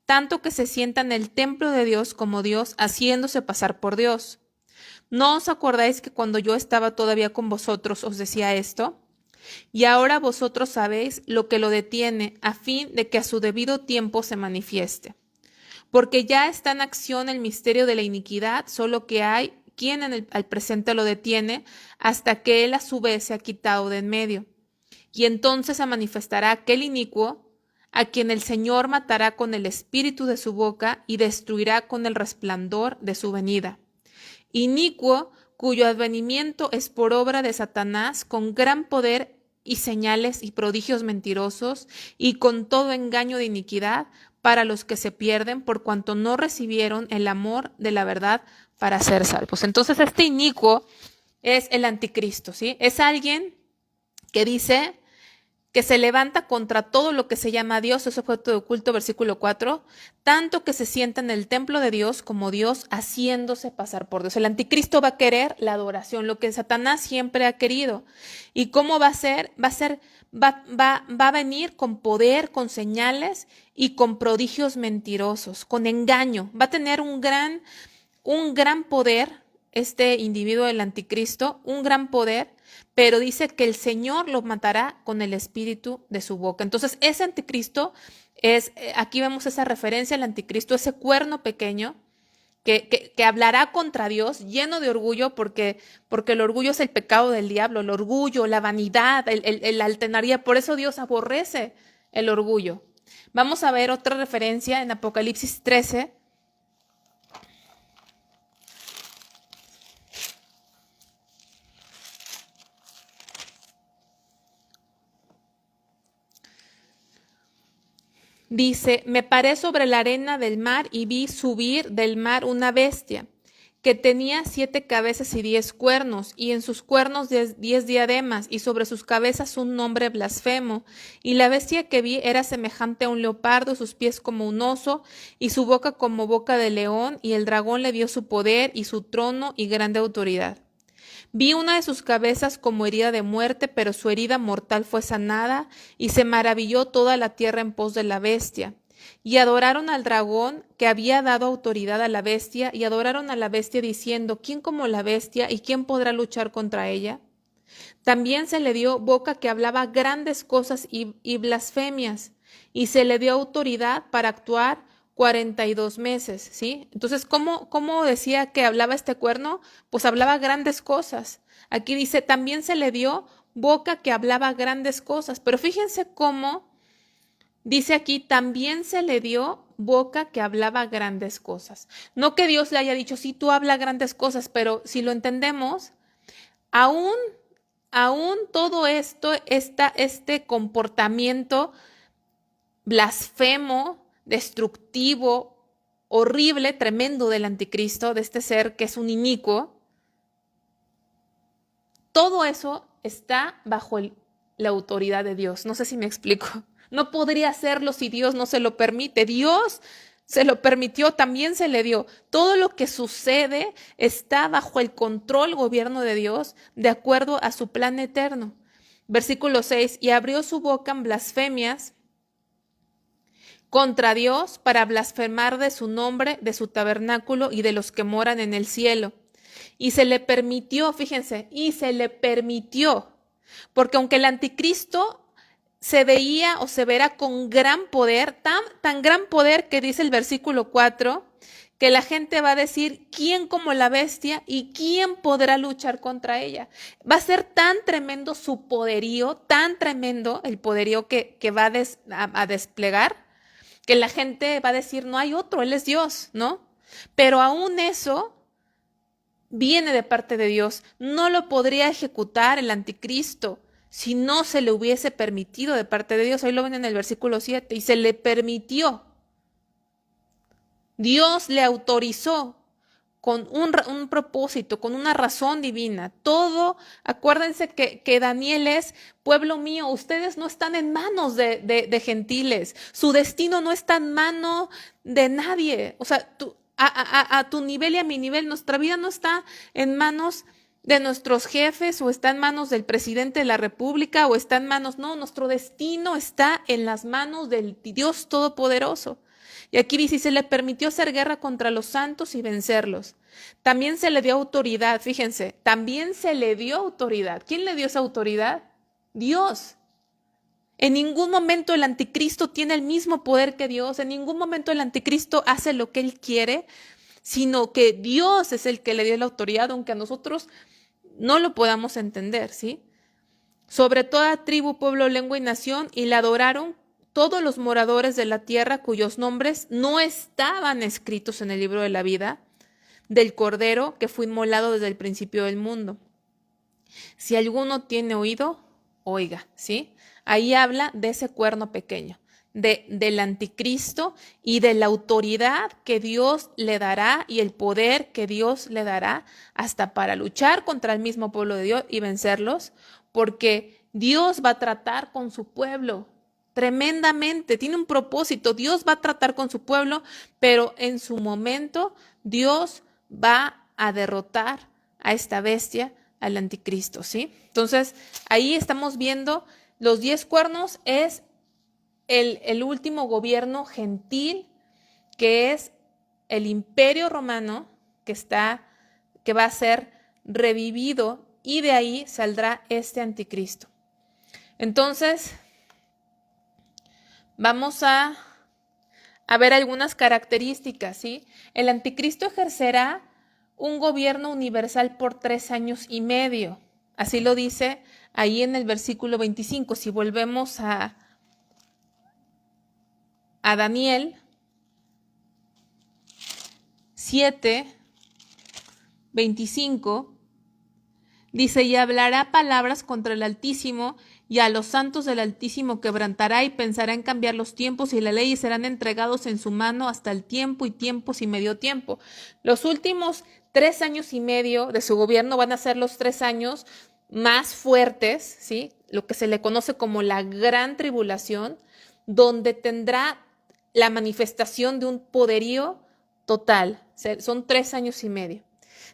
tanto que se sienta en el templo de Dios como Dios, haciéndose pasar por Dios. ¿No os acordáis que cuando yo estaba todavía con vosotros os decía esto? Y ahora vosotros sabéis lo que lo detiene, a fin de que a su debido tiempo se manifieste. Porque ya está en acción el misterio de la iniquidad, solo que hay quien al presente lo detiene, hasta que él a su vez se ha quitado de en medio. Y entonces se manifestará aquel inicuo, a quien el Señor matará con el espíritu de su boca y destruirá con el resplandor de su venida. Inicuo, cuyo advenimiento es por obra de Satanás, con gran poder y señales y prodigios mentirosos, y con todo engaño de iniquidad para los que se pierden, por cuanto no recibieron el amor de la verdad para ser salvos. Entonces, este inicuo es el anticristo, ¿sí? Es alguien que dice que se levanta contra todo lo que se llama Dios, es objeto de culto, versículo 4, tanto que se sienta en el templo de Dios como Dios, haciéndose pasar por Dios. El anticristo va a querer la adoración, lo que Satanás siempre ha querido. ¿Y cómo va a ser? Va a venir con poder, con señales y con prodigios mentirosos, con engaño. Va a tener un gran poder, este individuo del anticristo, un gran poder, pero dice que el Señor lo matará con el espíritu de su boca. Entonces, ese anticristo es, aquí vemos esa referencia al anticristo, ese cuerno pequeño que hablará contra Dios, lleno de orgullo, porque el orgullo es el pecado del diablo, el orgullo, la vanidad, el altanería. Por eso Dios aborrece el orgullo. Vamos a ver otra referencia en Apocalipsis 13. Dice: me paré sobre la arena del mar y vi subir del mar una bestia que tenía 7 cabezas y 10 cuernos, y en sus cuernos 10 diademas, y sobre sus cabezas un nombre blasfemo. Y la bestia que vi era semejante a un leopardo, sus pies como un oso, y su boca como boca de león, y el dragón le dio su poder y su trono y grande autoridad. Vi una de sus cabezas como herida de muerte, pero su herida mortal fue sanada, y se maravilló toda la tierra en pos de la bestia. Y adoraron al dragón que había dado autoridad a la bestia, y adoraron a la bestia diciendo: ¿quién como la bestia, y quién podrá luchar contra ella? También se le dio boca que hablaba grandes cosas y blasfemias, y se le dio autoridad para actuar 42 meses, ¿sí? Entonces, ¿cómo decía que hablaba este cuerno? Pues hablaba grandes cosas. Aquí dice: también se le dio boca que hablaba grandes cosas. Pero fíjense cómo dice aquí: también se le dio boca que hablaba grandes cosas. No que Dios le haya dicho: sí, tú habla grandes cosas, pero si lo entendemos, aún todo esto, este comportamiento blasfemo, destructivo, horrible, tremendo del anticristo, de este ser que es un inicuo, todo eso está bajo la autoridad de Dios. No sé si me explico. No podría hacerlo si Dios no se lo permite. Dios se lo permitió, también se le dio. Todo lo que sucede está bajo el control, gobierno de Dios, de acuerdo a su plan eterno. Versículo 6, y abrió su boca en blasfemias contra Dios para blasfemar de su nombre, de su tabernáculo y de los que moran en el cielo. Y se le permitió, fíjense, y se le permitió, porque aunque el anticristo se veía o se verá con gran poder, tan gran poder que dice el versículo 4, que la gente va a decir, ¿quién como la bestia y quién podrá luchar contra ella? Va a ser tan tremendo su poderío, tan tremendo el poderío que va a desplegar, que la gente va a decir, no hay otro, Él es Dios, ¿no? Pero aún eso viene de parte de Dios. No lo podría ejecutar el anticristo si no se le hubiese permitido de parte de Dios. Ahí lo ven en el versículo 7, y se le permitió. Dios le autorizó con un propósito, con una razón divina. Todo, acuérdense que Daniel es, pueblo mío, ustedes no están en manos de gentiles. Su destino no está en mano de nadie. O sea, a tu nivel y a mi nivel, nuestra vida no está en manos de nuestros jefes, o está en manos del presidente de la República, o está en manos, no, nuestro destino está en las manos del Dios Todopoderoso. Y aquí dice, se le permitió hacer guerra contra los santos y vencerlos. También se le dio autoridad, fíjense, también se le dio autoridad. ¿Quién le dio esa autoridad? Dios. En ningún momento el anticristo tiene el mismo poder que Dios, en ningún momento el anticristo hace lo que él quiere, sino que Dios es el que le dio la autoridad, aunque a nosotros no lo podamos entender, ¿sí? Sobre toda tribu, pueblo, lengua y nación, y la adoraron todos los moradores de la tierra cuyos nombres no estaban escritos en el libro de la vida del Cordero que fue inmolado desde el principio del mundo. Si alguno tiene oído, oiga, ¿sí? Ahí habla de ese cuerno pequeño, del anticristo y de la autoridad que Dios le dará y el poder que Dios le dará hasta para luchar contra el mismo pueblo de Dios y vencerlos, porque Dios va a tratar con su pueblo tremendamente, tiene un propósito. Dios va a tratar con su pueblo, pero en su momento Dios va a derrotar a esta bestia, al anticristo, ¿sí? Entonces, ahí estamos viendo los 10 cuernos es el último gobierno gentil, que es el imperio romano, que va a ser revivido, y de ahí saldrá este anticristo. Entonces, vamos a ver algunas características, ¿sí? El anticristo ejercerá un gobierno universal por 3 años y medio. Así lo dice ahí en el versículo 25. Si volvemos a Daniel 7, 25, dice, y hablará palabras contra el Altísimo, y a los santos del Altísimo quebrantará, y pensará en cambiar los tiempos y la ley, y serán entregados en su mano hasta el tiempo y tiempos y medio tiempo. Los últimos 3 años y medio de su gobierno van a ser los 3 años más fuertes, ¿sí? Lo que se le conoce como la gran tribulación, donde tendrá la manifestación de un poderío total. Son 3 años y medio.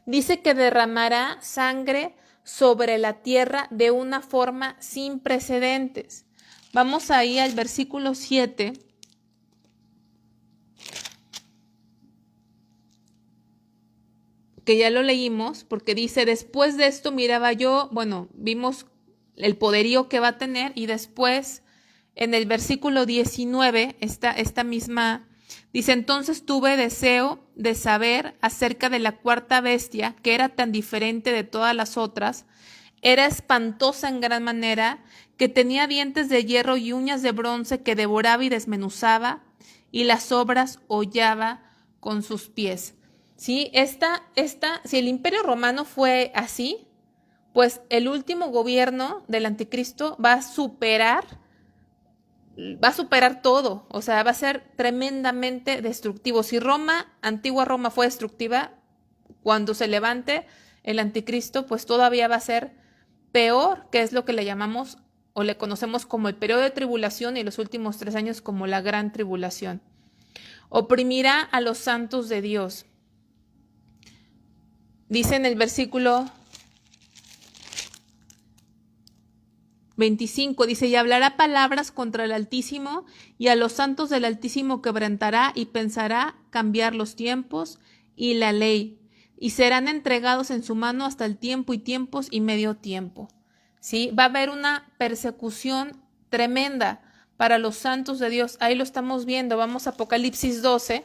Dice que derramará sangre sobre la tierra de una forma sin precedentes. Vamos ahí al versículo 7. Que ya lo leímos, porque dice, después de esto miraba yo, bueno, vimos el poderío que va a tener, y después en el versículo 19, esta misma, dice, entonces tuve deseo de saber acerca de la cuarta bestia, que era tan diferente de todas las otras, era espantosa en gran manera, que tenía dientes de hierro y uñas de bronce, que devoraba y desmenuzaba, y las obras hollaba con sus pies. Sí, si el Imperio Romano fue así, pues el último gobierno del anticristo va a superar todo, o sea, va a ser tremendamente destructivo. Si antigua Roma fue destructiva, cuando se levante el anticristo, pues todavía va a ser peor, que es lo que le llamamos o le conocemos como el periodo de tribulación, y los últimos 3 años como la gran tribulación. Oprimirá a los santos de Dios. Dice en el versículo 25 dice, y hablará palabras contra el Altísimo, y a los santos del Altísimo quebrantará, y pensará cambiar los tiempos y la ley, y serán entregados en su mano hasta el tiempo y tiempos y medio tiempo. ¿Sí? Va a haber una persecución tremenda para los santos de Dios. Ahí lo estamos viendo. Vamos a Apocalipsis 12.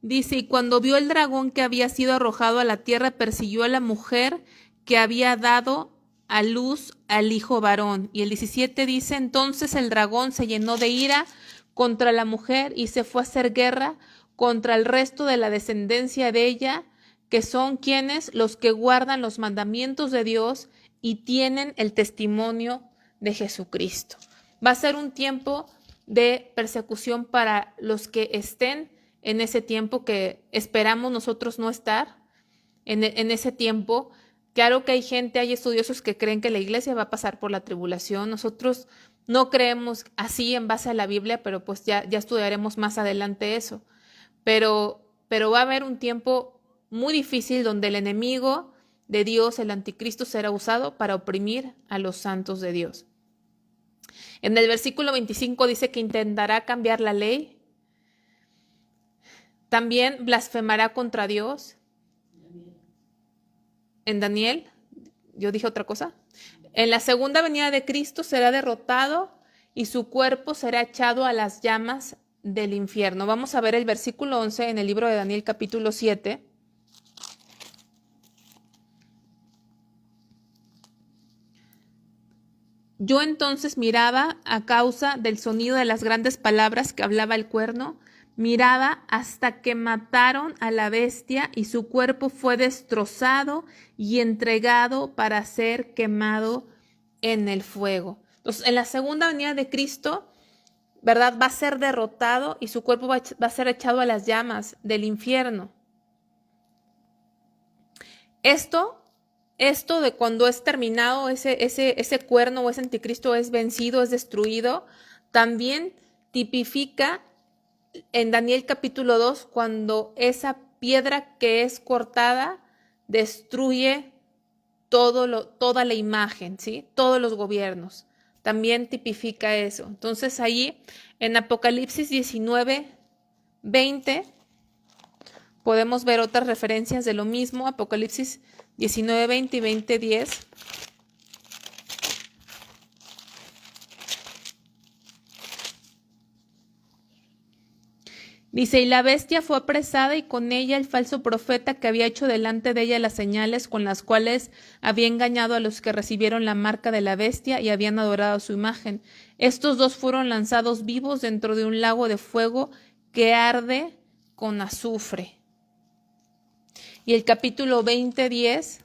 Dice, y cuando vio el dragón que había sido arrojado a la tierra, persiguió a la mujer que había dado a luz al hijo varón. Y el 17 dice, entonces el dragón se llenó de ira contra la mujer y se fue a hacer guerra contra el resto de la descendencia de ella, que son quienes los que guardan los mandamientos de Dios y tienen el testimonio de Jesucristo. Va a ser un tiempo de persecución para los que estén en ese tiempo, que esperamos nosotros no estar en ese tiempo. Claro que hay gente, hay estudiosos que creen que la iglesia va a pasar por la tribulación. Nosotros no creemos así en base a la Biblia, pero pues ya estudiaremos más adelante eso. Pero va a haber un tiempo muy difícil donde el enemigo de Dios, el anticristo, será usado para oprimir a los santos de Dios. En el versículo 25 dice que intentará cambiar la ley. También blasfemará contra Dios. En Daniel, yo dije otra cosa. En la segunda venida de Cristo será derrotado y su cuerpo será echado a las llamas del infierno. Vamos a ver el versículo 11 en el libro de Daniel, capítulo 7. Yo entonces miraba a causa del sonido de las grandes palabras que hablaba el cuerno, miraba hasta que mataron a la bestia y su cuerpo fue destrozado y entregado para ser quemado en el fuego. Entonces, en la segunda venida de Cristo, ¿verdad? Va a ser derrotado y su cuerpo va a ser echado a las llamas del infierno. Esto de cuando es terminado, ese cuerno o ese anticristo es vencido, es destruido, también tipifica en Daniel capítulo 2 cuando esa piedra que es cortada destruye toda la imagen, ¿sí? Todos los gobiernos. También tipifica eso. Entonces ahí en Apocalipsis 19, 20 podemos ver otras referencias de lo mismo. Apocalipsis 19, 20 y 20, 10. Dice, y la bestia fue apresada y con ella el falso profeta que había hecho delante de ella las señales con las cuales había engañado a los que recibieron la marca de la bestia y habían adorado su imagen. Estos dos fueron lanzados vivos dentro de un lago de fuego que arde con azufre. Y el capítulo 20, 10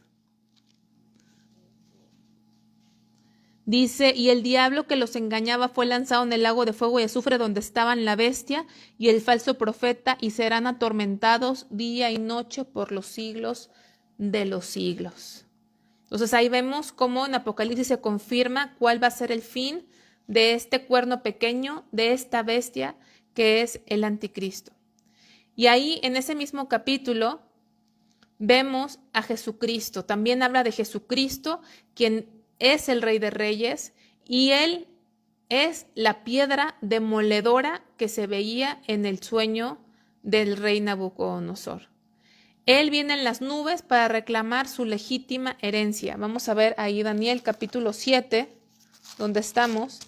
dice, y el diablo que los engañaba fue lanzado en el lago de fuego y azufre donde estaban la bestia y el falso profeta, y serán atormentados día y noche por los siglos de los siglos. Entonces ahí vemos cómo en Apocalipsis se confirma cuál va a ser el fin de este cuerno pequeño, de esta bestia que es el anticristo. Y ahí en ese mismo capítulo vemos a Jesucristo. También habla de Jesucristo, quien es el Rey de Reyes, y él es la piedra demoledora que se veía en el sueño del rey Nabucodonosor. Él viene en las nubes para reclamar su legítima herencia. Vamos a ver ahí Daniel capítulo 7, donde estamos.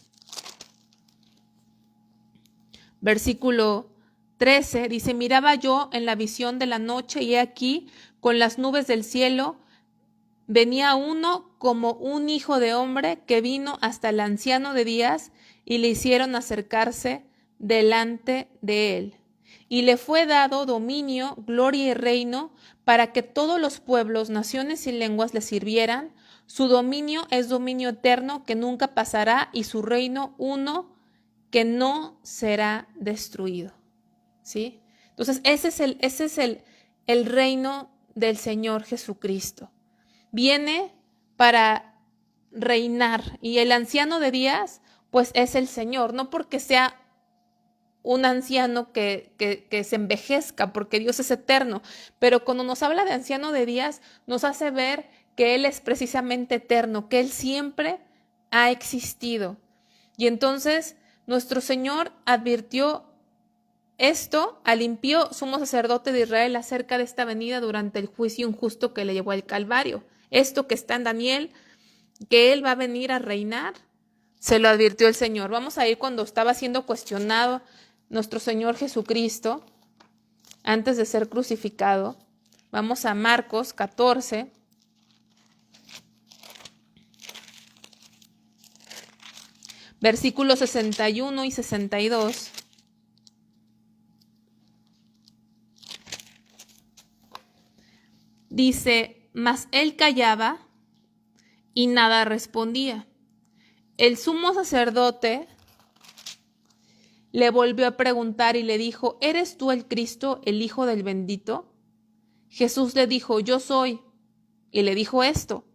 Versículo 13 dice, miraba yo en la visión de la noche y he aquí con las nubes del cielo venía uno como un hijo de hombre que vino hasta el anciano de días y le hicieron acercarse delante de él. Y le fue dado dominio, gloria y reino para que todos los pueblos, naciones y lenguas le sirvieran. Su dominio es dominio eterno que nunca pasará y su reino uno que no será destruido. ¿Sí? Entonces ese es el reino del Señor Jesucristo. Viene para reinar. Y el anciano de días, pues es el Señor, no porque sea un anciano que se envejezca, porque Dios es eterno, pero cuando nos habla de anciano de días, nos hace ver que Él es precisamente eterno, que Él siempre ha existido. Y entonces nuestro Señor advirtió esto al impío sumo sacerdote de Israel acerca de esta venida durante el juicio injusto que le llevó al Calvario. Esto que está en Daniel, que Él va a venir a reinar, se lo advirtió el Señor. Vamos a ir cuando estaba siendo cuestionado nuestro Señor Jesucristo antes de ser crucificado. Vamos a Marcos 14. Versículos 61 y 62. Dice, mas él callaba y nada respondía. El sumo sacerdote le volvió a preguntar y le dijo, ¿eres tú el Cristo, el Hijo del bendito? Jesús le dijo, yo soy. Y le dijo esto,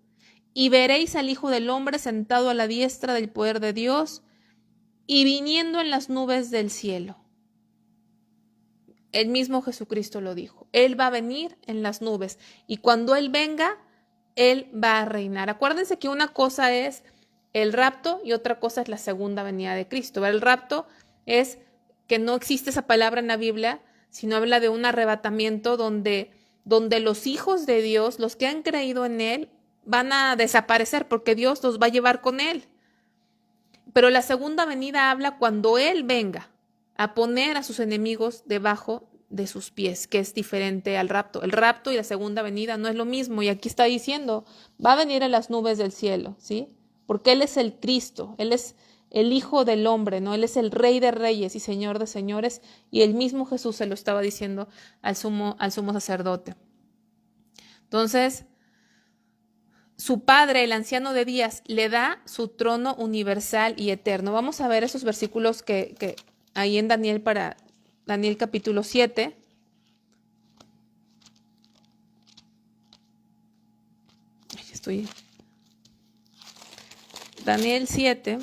y veréis al Hijo del hombre sentado a la diestra del poder de Dios y viniendo en las nubes del cielo. El mismo Jesucristo lo dijo. Él va a venir en las nubes y cuando Él venga, Él va a reinar. Acuérdense que una cosa es el rapto y otra cosa es la segunda venida de Cristo. El rapto es que no existe esa palabra en la Biblia, sino habla de un arrebatamiento donde los hijos de Dios, los que han creído en Él, van a desaparecer porque Dios los va a llevar con Él. Pero la segunda venida habla cuando Él venga a poner a sus enemigos debajo de sus pies, que es diferente al rapto. El rapto y la segunda venida no es lo mismo. Y aquí está diciendo, va a venir en las nubes del cielo, ¿sí? Porque Él es el Cristo, Él es el Hijo del hombre, ¿no? Él es el Rey de reyes y Señor de señores. Y el mismo Jesús se lo estaba diciendo al sumo sacerdote. Entonces, su padre, el anciano de días, le da su trono universal y eterno. Vamos a ver esos versículos que ahí en Daniel, para Daniel capítulo 7. Daniel 7,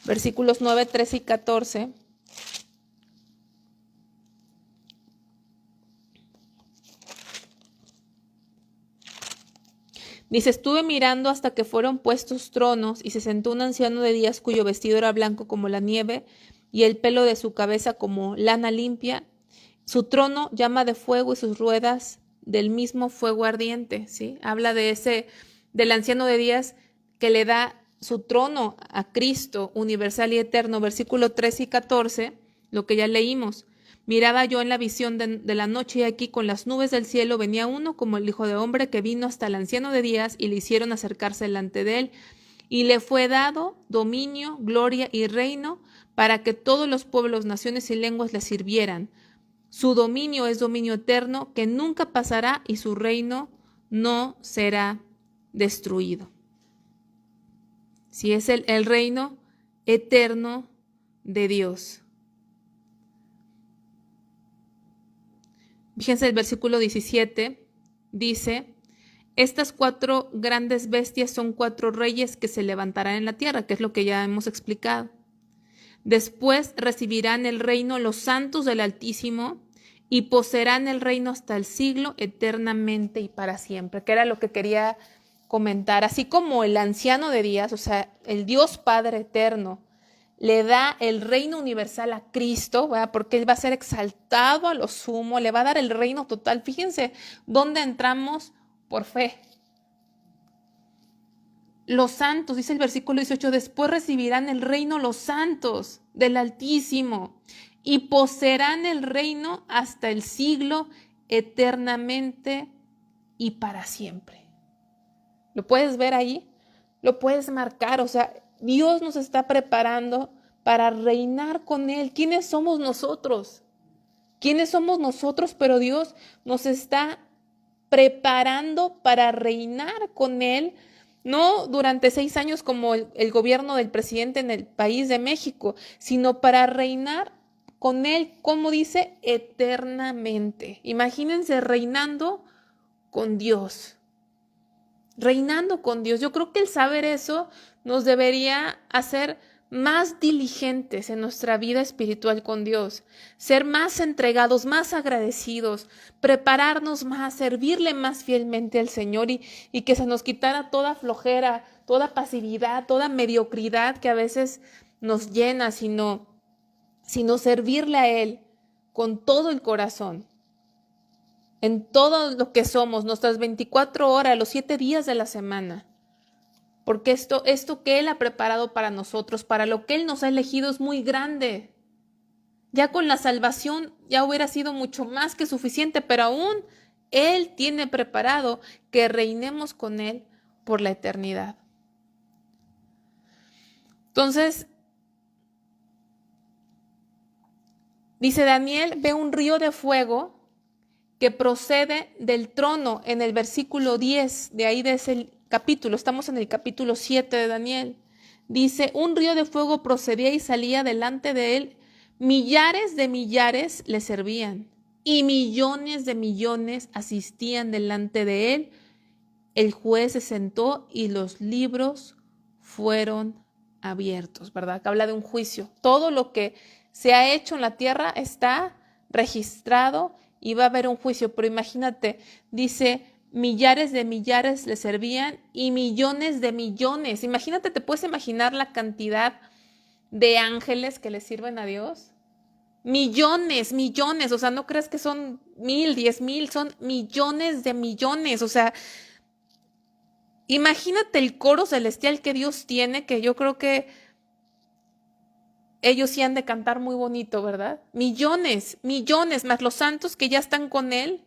versículos 9, 13 y 14. Dice, estuve mirando hasta que fueron puestos tronos y se sentó un anciano de días cuyo vestido era blanco como la nieve y el pelo de su cabeza como lana limpia. Su trono llama de fuego y sus ruedas del mismo fuego ardiente, ¿sí? Habla del anciano de días que le da su trono a Cristo universal y eterno. Versículo 13 y 14, lo que ya leímos. Miraba yo en la visión de la noche y aquí con las nubes del cielo venía uno como el Hijo de Hombre que vino hasta el anciano de días y le hicieron acercarse delante de él y le fue dado dominio, gloria y reino para que todos los pueblos, naciones y lenguas le sirvieran. Su dominio es dominio eterno que nunca pasará y su reino no será destruido. Si es el reino eterno de Dios. Fíjense el versículo 17, dice, estas 4 grandes bestias son 4 reyes que se levantarán en la tierra, que es lo que ya hemos explicado. Después recibirán el reino los santos del Altísimo y poseerán el reino hasta el siglo eternamente y para siempre, que era lo que quería comentar. Así como el anciano de días, o sea, el Dios Padre eterno, le da el reino universal a Cristo, ¿verdad? Porque Él va a ser exaltado a lo sumo, le va a dar el reino total. Fíjense dónde entramos por fe. Los santos, dice el versículo 18, después recibirán el reino los santos del Altísimo y poseerán el reino hasta el siglo eternamente y para siempre. ¿Lo puedes ver ahí? Lo puedes marcar, o sea, Dios nos está preparando para reinar con Él. ¿Quiénes somos nosotros? ¿Quiénes somos nosotros? Pero Dios nos está preparando para reinar con Él, no durante 6 años como el gobierno del presidente en el país de México, sino para reinar con Él, como dice, eternamente. Imagínense reinando con Dios. reinando con Dios. Yo creo que el saber eso nos debería hacer más diligentes en nuestra vida espiritual con Dios, ser más entregados, más agradecidos, prepararnos más, servirle más fielmente al Señor y que se nos quitara toda flojera, toda pasividad, toda mediocridad que a veces nos llena, sino servirle a Él con todo el corazón, en todo lo que somos, nuestras 24 horas, los 7 días de la semana. Porque esto que Él ha preparado para nosotros, para lo que Él nos ha elegido, es muy grande. Ya con la salvación ya hubiera sido mucho más que suficiente, pero aún Él tiene preparado que reinemos con Él por la eternidad. Entonces, dice Daniel, ve un río de fuego que procede del trono en el versículo 10, de ahí de ese capítulo, estamos en el capítulo 7 de Daniel. Dice, un río de fuego procedía y salía delante de él, millares de millares le servían y millones de millones asistían delante de él. El juez se sentó y los libros fueron abiertos, ¿verdad? Que habla de un juicio. Todo lo que se ha hecho en la tierra está registrado y va a haber un juicio. Pero imagínate, dice, millares de millares le servían y millones de millones. Imagínate, ¿te puedes imaginar la cantidad de ángeles que le sirven a Dios? Millones, millones, o sea, no creas que son 1,000, 10,000, son millones de millones, o sea, imagínate el coro celestial que Dios tiene, que yo creo que ellos sí han de cantar muy bonito, ¿verdad? Millones, millones, más los santos que ya están con Él.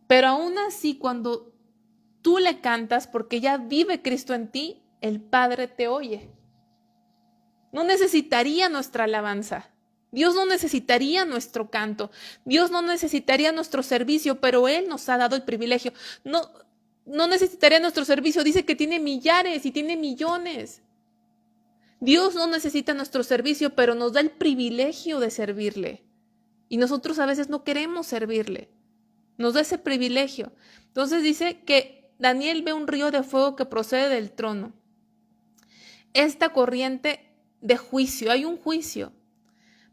Pero aún así, cuando tú le cantas, porque ya vive Cristo en ti, el Padre te oye. No necesitaría nuestra alabanza. Dios no necesitaría nuestro canto. Dios no necesitaría nuestro servicio, pero Él nos ha dado el privilegio. No necesitaría nuestro servicio. Dice que tiene millares y tiene millones. Dios no necesita nuestro servicio, pero nos da el privilegio de servirle. Y nosotros a veces no queremos servirle. Nos da ese privilegio. Entonces dice que Daniel ve un río de fuego que procede del trono. Esta corriente de juicio, hay un juicio,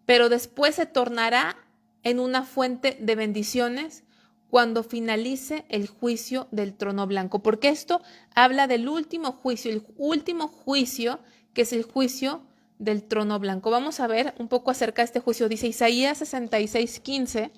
pero después se tornará en una fuente de bendiciones cuando finalice el juicio del trono blanco, porque esto habla del último juicio, el último juicio que es el juicio del trono blanco. Vamos a ver un poco acerca de este juicio. Dice Isaías 66:15.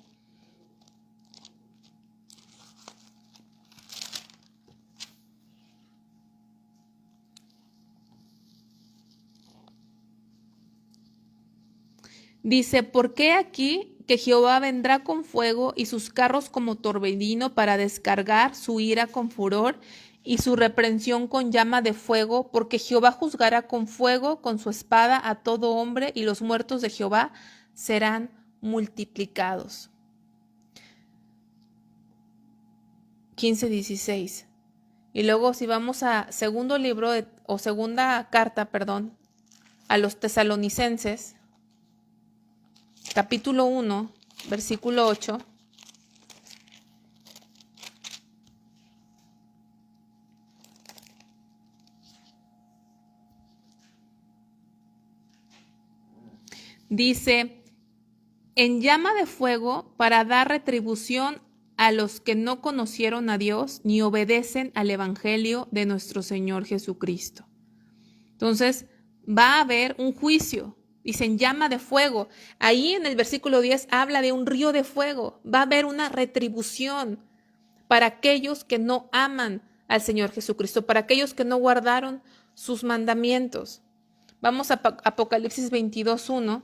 Dice, ¿por qué aquí que Jehová vendrá con fuego y sus carros como torbellino para descargar su ira con furor y su reprensión con llama de fuego? Porque Jehová juzgará con fuego, con su espada a todo hombre, y los muertos de Jehová serán multiplicados. 15:16. Y luego si vamos a segunda carta, a los tesalonicenses, capítulo 1, versículo 8. Dice, en llama de fuego para dar retribución a los que no conocieron a Dios ni obedecen al Evangelio de nuestro Señor Jesucristo. Entonces, va a haber un juicio. Dicen llama de fuego. Ahí en el versículo 10 habla de un río de fuego. Va a haber una retribución para aquellos que no aman al Señor Jesucristo, para aquellos que no guardaron sus mandamientos. Vamos a Apocalipsis 22:1.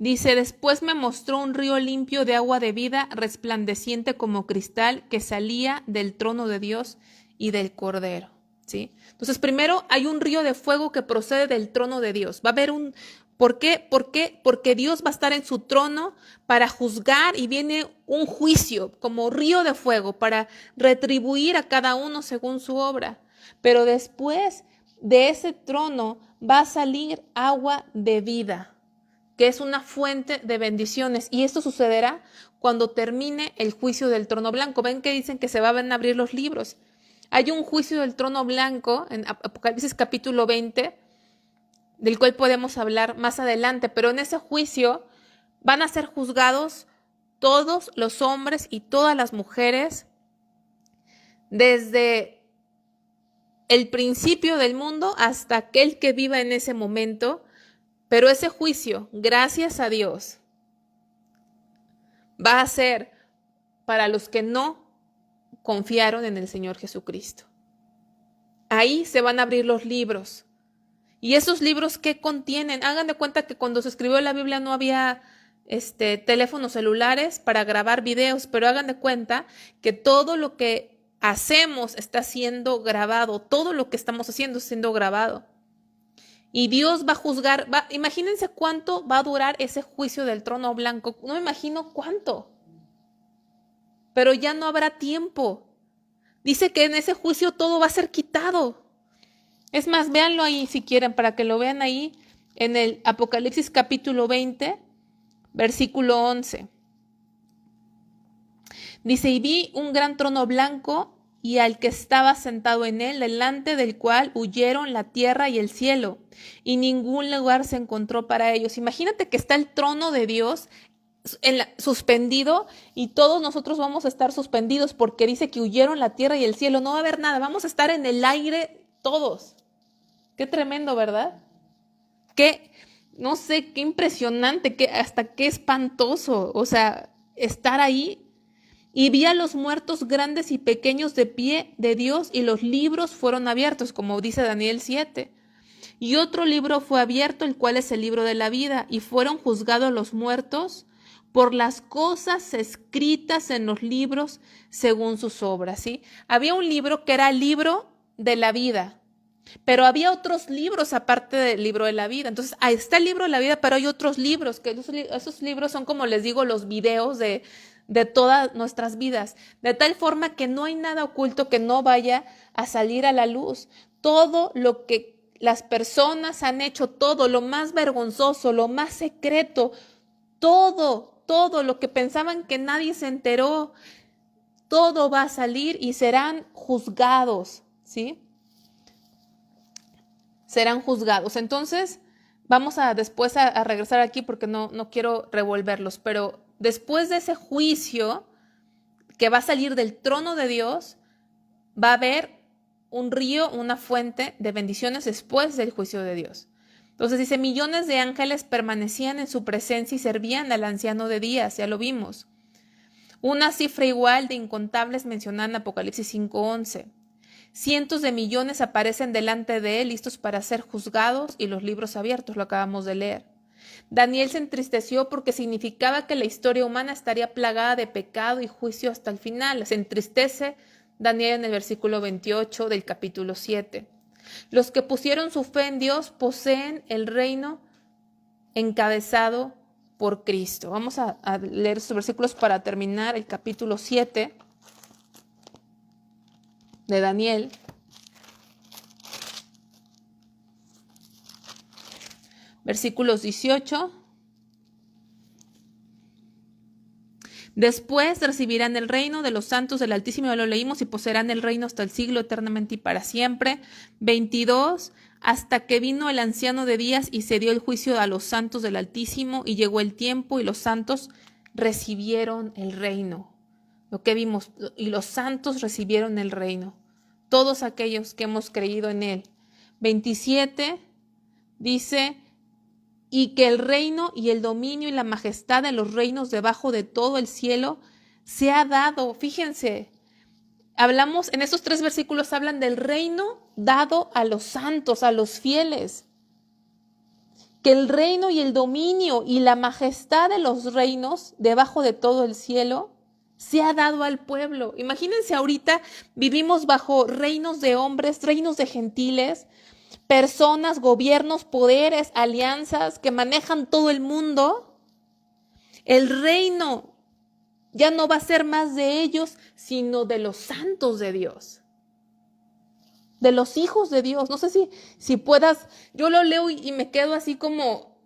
Dice, después me mostró un río limpio de agua de vida, resplandeciente como cristal, que salía del trono de Dios y del Cordero. ¿Sí? Entonces, primero hay un río de fuego que procede del trono de Dios. Va a haber un... ¿Por qué? Porque Dios va a estar en su trono para juzgar y viene un juicio como río de fuego para retribuir a cada uno según su obra. Pero después de ese trono va a salir agua de vida, que es una fuente de bendiciones. Y esto sucederá cuando termine el juicio del trono blanco. Ven que dicen que se van a abrir los libros. Hay un juicio del trono blanco en Apocalipsis capítulo 20, del cual podemos hablar más adelante, pero en ese juicio van a ser juzgados todos los hombres y todas las mujeres desde el principio del mundo hasta aquel que viva en ese momento. Pero ese juicio, gracias a Dios, va a ser para los que no confiaron en el Señor Jesucristo. Ahí se van a abrir los libros. ¿Y esos libros qué contienen? Hagan de cuenta que cuando se escribió la Biblia no había teléfonos celulares para grabar videos, pero hagan de cuenta que todo lo que hacemos está siendo grabado, todo lo que estamos haciendo está siendo grabado. Y Dios va a juzgar, imagínense cuánto va a durar ese juicio del trono blanco, no me imagino cuánto, pero ya no habrá tiempo. Dice que en ese juicio todo va a ser quitado. Es más, véanlo ahí si quieren, para que lo vean ahí en el Apocalipsis capítulo 20, versículo 11. Dice, y vi un gran trono blanco y al que estaba sentado en él, delante del cual huyeron la tierra y el cielo, y ningún lugar se encontró para ellos. Imagínate que está el trono de Dios suspendido y todos nosotros vamos a estar suspendidos porque dice que huyeron la tierra y el cielo. No va a haber nada, vamos a estar en el aire todos. Qué tremendo, ¿verdad? Qué, no sé, qué impresionante, hasta qué espantoso, o sea, estar ahí. Y vi a los muertos grandes y pequeños de pie de Dios, y los libros fueron abiertos, como dice Daniel 7. Y otro libro fue abierto, el cual es el libro de la vida, y fueron juzgados los muertos por las cosas escritas en los libros según sus obras, ¿sí? Había un libro que era el libro de la vida, pero había otros libros aparte del libro de la vida. Entonces, ahí está el libro de la vida, pero hay otros libros, que esos libros son, como les digo, los videos de todas nuestras vidas, de tal forma que no hay nada oculto que no vaya a salir a la luz. Todo lo que las personas han hecho, todo lo más vergonzoso, lo más secreto, todo lo que pensaban que nadie se enteró, todo va a salir y serán juzgados, ¿sí? Serán juzgados. Entonces, vamos a después a regresar aquí porque no quiero revolverlos, pero después de ese juicio que va a salir del trono de Dios, va a haber un río, una fuente de bendiciones después del juicio de Dios. Entonces dice, millones de ángeles permanecían en su presencia y servían al anciano de días, ya lo vimos. Una cifra igual de incontables mencionada en Apocalipsis 5:11. Cientos de millones aparecen delante de él, listos para ser juzgados, y los libros abiertos, lo acabamos de leer. Daniel se entristeció porque significaba que la historia humana estaría plagada de pecado y juicio hasta el final. Se entristece Daniel en el versículo 28 del capítulo 7. Los que pusieron su fe en Dios poseen el reino encabezado por Cristo. Vamos a leer estos versículos para terminar el capítulo 7 de Daniel. Versículos 18. Después recibirán el reino de los santos del Altísimo, ya lo leímos, y poseerán el reino hasta el siglo, eternamente y para siempre. 22. Hasta que vino el anciano de días y se dio el juicio a los santos del Altísimo, y llegó el tiempo y los santos recibieron el reino. Lo que vimos, y los santos recibieron el reino. Todos aquellos que hemos creído en él. 27 dice, y que el reino y el dominio y la majestad de los reinos debajo de todo el cielo se ha dado. Fíjense, hablamos, en estos 3 versículos hablan del reino dado a los santos, a los fieles. Que el reino y el dominio y la majestad de los reinos debajo de todo el cielo se ha dado al pueblo. Imagínense, ahorita vivimos bajo reinos de hombres, reinos de gentiles, personas, gobiernos, poderes, alianzas que manejan todo el mundo. El reino ya no va a ser más de ellos, sino de los santos de Dios. de los hijos de Dios. No sé si puedas, yo lo leo y me quedo así como,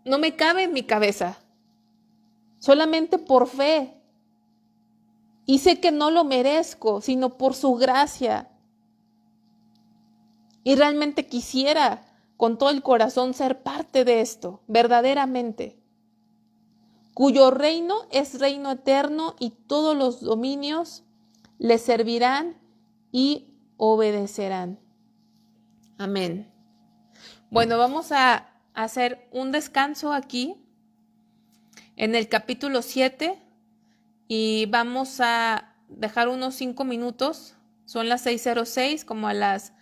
no me cabe en mi cabeza, solamente por fe. Y sé que no lo merezco, sino por su gracia. Y realmente quisiera con todo el corazón ser parte de esto, verdaderamente. Cuyo reino es reino eterno y todos los dominios le servirán y obedecerán. Amén. Bueno, vamos a hacer un descanso aquí en el capítulo 7 y vamos a dejar unos 5 minutos. Son las 6:06, como a las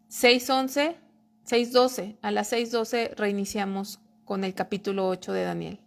6:11, 6:12. A las 6:12 reiniciamos con el capítulo 8 de Daniel.